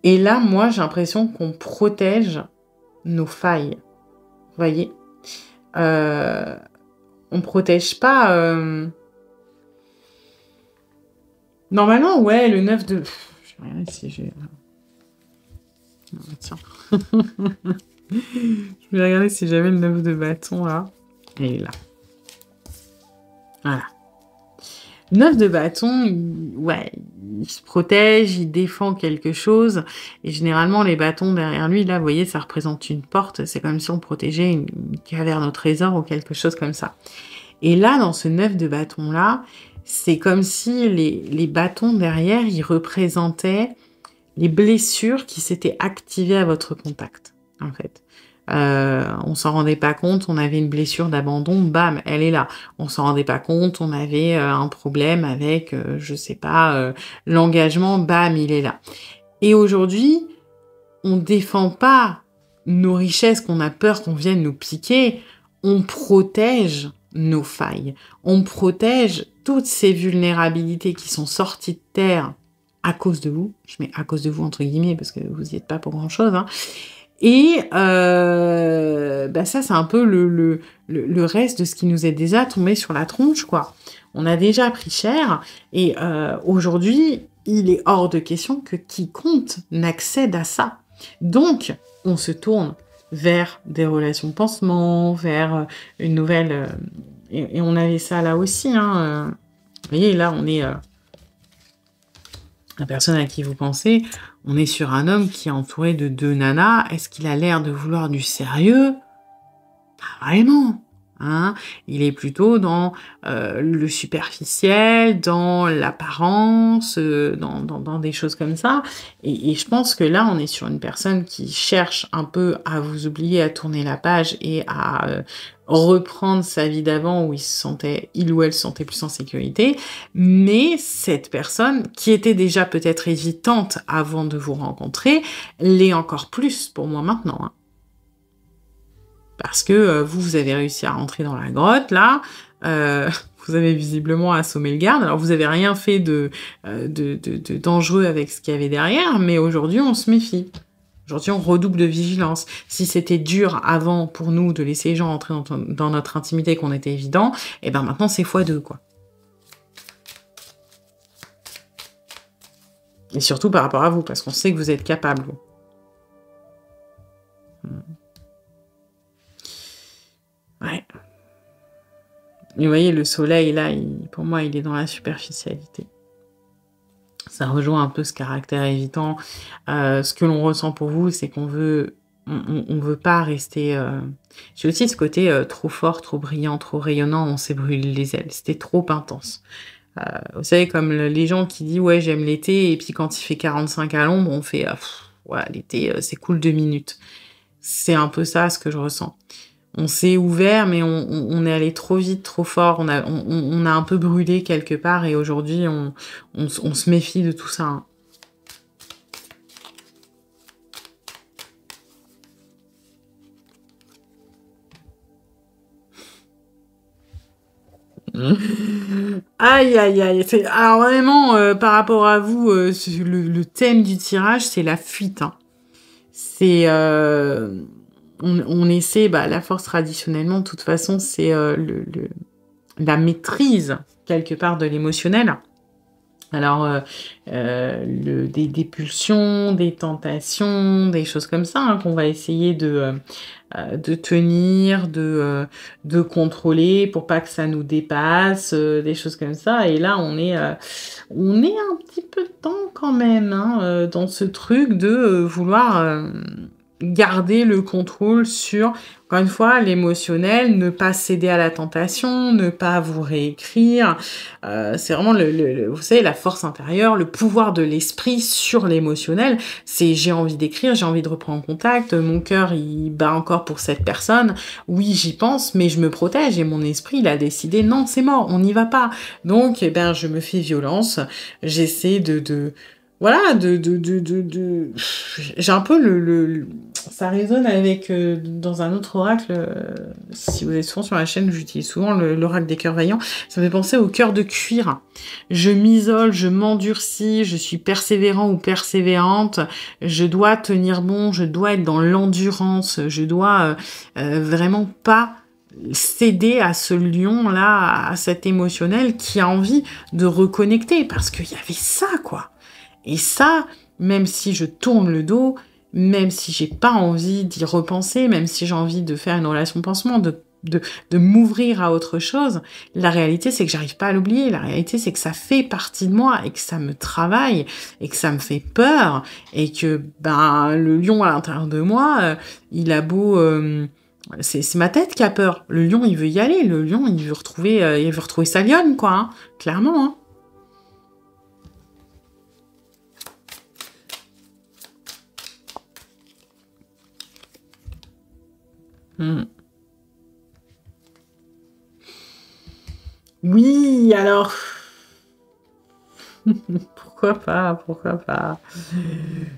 Et là, moi, j'ai l'impression qu'on protège nos failles. Vous voyez on protège pas... Normalement, ouais, le 9 de... Je vais regarder si j'ai... Tiens. Je vais regarder si j'avais le 9 de bâton, là. Et là. Voilà. 9 de bâton, il se protège, il défend quelque chose. Et généralement, les bâtons derrière lui, là, vous voyez, ça représente une porte. C'est comme si on protégeait une caverne au trésor ou quelque chose comme ça. Et là, dans ce 9 de bâton-là, c'est comme si les bâtons derrière, ils représentaient les blessures qui s'étaient activées à votre contact, en fait. On s'en rendait pas compte, on avait une blessure d'abandon, bam, elle est là. On s'en rendait pas compte, on avait un problème avec, je sais pas, l'engagement, bam, il est là. Et aujourd'hui, on défend pas nos richesses qu'on a peur qu'on vienne nous piquer, on protège nos failles. On protège toutes ces vulnérabilités qui sont sorties de terre à cause de vous. Je mets à cause de vous entre guillemets parce que vous n'y êtes pas pour grand-chose, hein. Et ça, c'est un peu le reste de ce qui nous est déjà tombé sur la tronche, quoi. On a déjà pris cher, et aujourd'hui, il est hors de question que quiconque n'accède à ça. Donc, on se tourne vers des relations pansement, vers une nouvelle... et on avait ça là aussi, hein. Vous voyez, là, on est... la personne à qui vous pensez, on est sur un homme qui est entouré de 2 nanas. Est-ce qu'il a l'air de vouloir du sérieux? Pas vraiment. hein. Il est plutôt dans le superficiel, dans l'apparence, dans des choses comme ça. Et je pense que là, on est sur une personne qui cherche un peu à vous oublier, à tourner la page et à reprendre sa vie d'avant où il ou elle se sentait plus en sécurité. Mais cette personne, qui était déjà peut-être évitante avant de vous rencontrer, l'est encore plus pour moi maintenant, hein. Parce que vous avez réussi à rentrer dans la grotte, là, vous avez visiblement assommé le garde. Alors, vous avez rien fait de dangereux avec ce qu'il y avait derrière, mais aujourd'hui, on se méfie. Aujourd'hui, on redouble de vigilance. Si c'était dur avant pour nous de laisser les gens entrer dans notre intimité, qu'on était évident, et ben maintenant, c'est x2, quoi. Et surtout par rapport à vous, parce qu'on sait que vous êtes capable, vous. Ouais. Et vous voyez, le soleil, là, pour moi, il est dans la superficialité. Ça rejoint un peu ce caractère évitant. Ce que l'on ressent pour vous, c'est qu'on veut... On veut pas rester... J'ai aussi ce côté trop fort, trop brillant, trop rayonnant, on s'est brûlé les ailes. C'était trop intense. Vous savez, comme les gens qui disent « Ouais, j'aime l'été », et puis quand il fait 45 à l'ombre, on fait « Ouais, l'été, c'est cool 2 minutes ». C'est un peu ça, ce que je ressens. On s'est ouvert, mais on est allé trop vite, trop fort. On a un peu brûlé quelque part, et aujourd'hui, on se méfie de tout ça, hein. Aïe, aïe, aïe. Alors vraiment, par rapport à vous, le thème du tirage, c'est la fuite, hein. C'est... on essaie, la force traditionnellement, de toute façon, c'est la maîtrise, quelque part, de l'émotionnel. Alors, des pulsions, des tentations, des choses comme ça, hein, qu'on va essayer de tenir, de contrôler pour pas que ça nous dépasse, des choses comme ça. Et là, on est un petit peu temps quand même, hein, dans ce truc de vouloir garder le contrôle sur, encore une fois, l'émotionnel, ne pas céder à la tentation, ne pas vous réécrire. C'est vraiment vous savez, la force intérieure, le pouvoir de l'esprit sur l'émotionnel. C'est j'ai envie d'écrire, j'ai envie de reprendre contact, mon cœur il bat encore pour cette personne. Oui, j'y pense, mais je me protège et mon esprit il a décidé non, c'est mort, on n'y va pas. Donc, je me fais violence. J'essaie voilà, j'ai un peu ça résonne avec, dans un autre oracle, si vous êtes souvent sur la chaîne, j'utilise souvent l'oracle des cœurs vaillants, ça me fait penser au cœur de cuir. Je m'isole, je m'endurcis, je suis persévérant ou persévérante, je dois tenir bon, je dois être dans l'endurance, je dois vraiment pas céder à ce lion-là, à cet émotionnel qui a envie de reconnecter, parce qu'il y avait ça, quoi. Et ça, même si je tourne le dos, même si j'ai pas envie d'y repenser, même si j'ai envie de faire une relation pansement, de m'ouvrir à autre chose, la réalité, c'est que j'arrive pas à l'oublier. La réalité, c'est que ça fait partie de moi et que ça me travaille et que ça me fait peur et que, le lion à l'intérieur de moi, il a beau... c'est ma tête qui a peur. Le lion, il veut y aller. Le lion, il veut retrouver sa lionne, quoi, hein. Clairement, hein. Oui, alors... Pourquoi pas.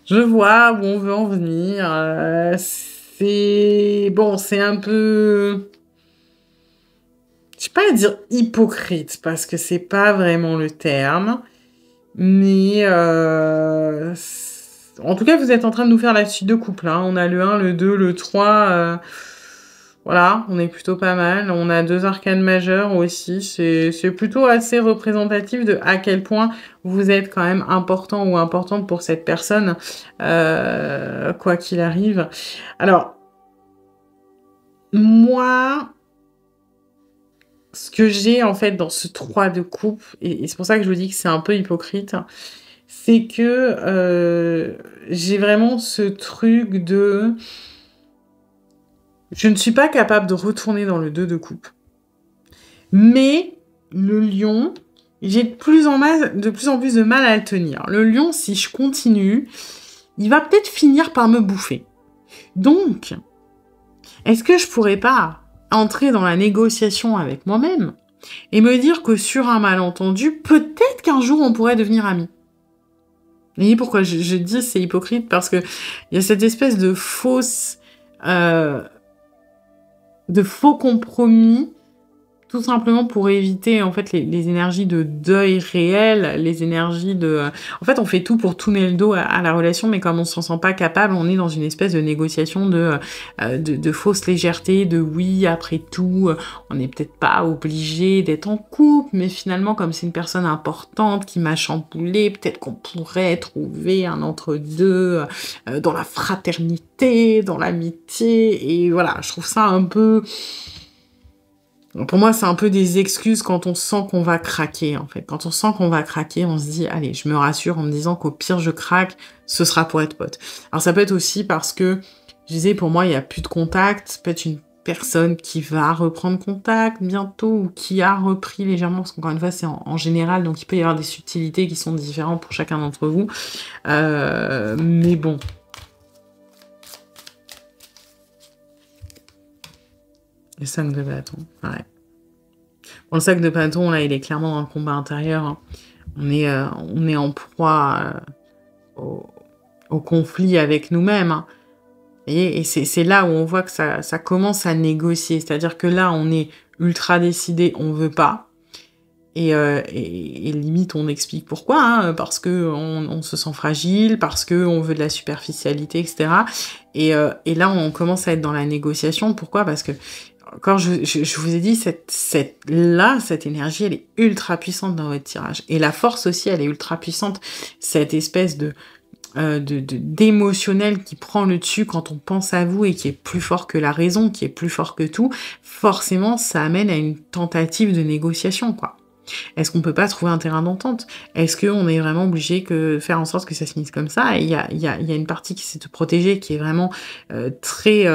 Je vois où on veut en venir. C'est un peu... Je sais pas dire hypocrite, parce que c'est pas vraiment le terme. Mais... En tout cas, vous êtes en train de nous faire la suite de couple, hein. On a le 1, le 2, le 3... Voilà, on est plutôt pas mal. On a 2 arcanes majeures aussi. C'est plutôt assez représentatif de à quel point vous êtes quand même important ou importante pour cette personne, quoi qu'il arrive. Alors, moi, ce que j'ai en fait dans ce 3 de coupe, et c'est pour ça que je vous dis que c'est un peu hypocrite, c'est que j'ai vraiment ce truc de... Je ne suis pas capable de retourner dans le 2 de coupe. Mais le lion, j'ai de plus en plus de mal à le tenir. Le lion, si je continue, il va peut-être finir par me bouffer. Donc, est-ce que je pourrais pas entrer dans la négociation avec moi-même et me dire que sur un malentendu, peut-être qu'un jour on pourrait devenir amis? Vous voyez pourquoi je dis c'est hypocrite? Parce que il y a cette espèce de faux compromis, tout simplement pour éviter en fait les énergies de deuil réel, les énergies de... En fait, on fait tout pour tourner le dos à la relation, mais comme on s'en sent pas capable, on est dans une espèce de négociation de fausse légèreté, de oui, après tout, on n'est peut-être pas obligé d'être en couple, mais finalement, comme c'est une personne importante qui m'a chamboulé, peut-être qu'on pourrait trouver un entre-deux dans la fraternité, dans l'amitié, et voilà, je trouve ça un peu... Pour moi, c'est un peu des excuses quand on sent qu'on va craquer, en fait. Quand on sent qu'on va craquer, on se dit, allez, je me rassure en me disant qu'au pire, je craque, ce sera pour être pote. Alors, ça peut être aussi parce que, je disais, pour moi, il n'y a plus de contact. Ça peut être une personne qui va reprendre contact bientôt ou qui a repris légèrement, parce qu'encore une fois, c'est en général, donc il peut y avoir des subtilités qui sont différentes pour chacun d'entre vous. Mais bon... Le sac de bâton, ouais. Bon, le sac de bâton, là, il est clairement dans le combat intérieur. Hein. On est en proie au conflit avec nous-mêmes. Hein. Et c'est là où on voit que ça commence à négocier. C'est-à-dire que là, on est ultra décidé, on veut pas. Et limite, on explique pourquoi. Hein, parce que on se sent fragile, parce que on veut de la superficialité, etc. Et là, on commence à être dans la négociation. Pourquoi? Parce que quand je vous ai dit, cette énergie, elle est ultra puissante dans votre tirage. Et la force aussi, elle est ultra puissante. Cette espèce d'émotionnel qui prend le dessus quand on pense à vous et qui est plus fort que la raison, qui est plus fort que tout, forcément, ça amène à une tentative de négociation, quoi. Est-ce qu'on peut pas trouver un terrain d'entente? Est-ce qu'on est vraiment obligé de faire en sorte que ça se finisse comme ça? Et il y a une partie qui s'est de protéger, qui est vraiment très...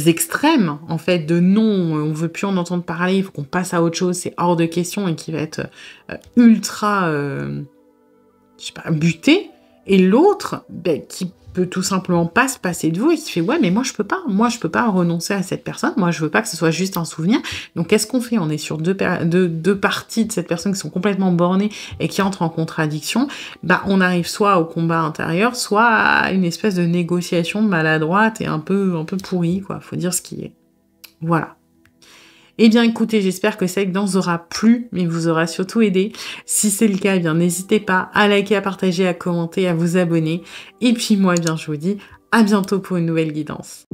extrêmes, en fait, de non, on veut plus en entendre parler, il faut qu'on passe à autre chose, c'est hors de question, et qui va être ultra, je sais pas, buté, et l'autre, qui peut tout simplement pas se passer de vous, et qui fait, ouais, mais moi je peux pas renoncer à cette personne, moi je veux pas que ce soit juste un souvenir, donc qu'est-ce qu'on fait? On est sur deux parties de cette personne qui sont complètement bornées, et qui entrent en contradiction, on arrive soit au combat intérieur, soit à une espèce de négociation maladroite et un peu pourrie, quoi, faut dire ce qui est. Voilà. Eh bien, écoutez, j'espère que cette guidance vous aura plu, mais vous aura surtout aidé. Si c'est le cas, eh bien, n'hésitez pas à liker, à partager, à commenter, à vous abonner. Et puis moi, eh bien, je vous dis à bientôt pour une nouvelle guidance.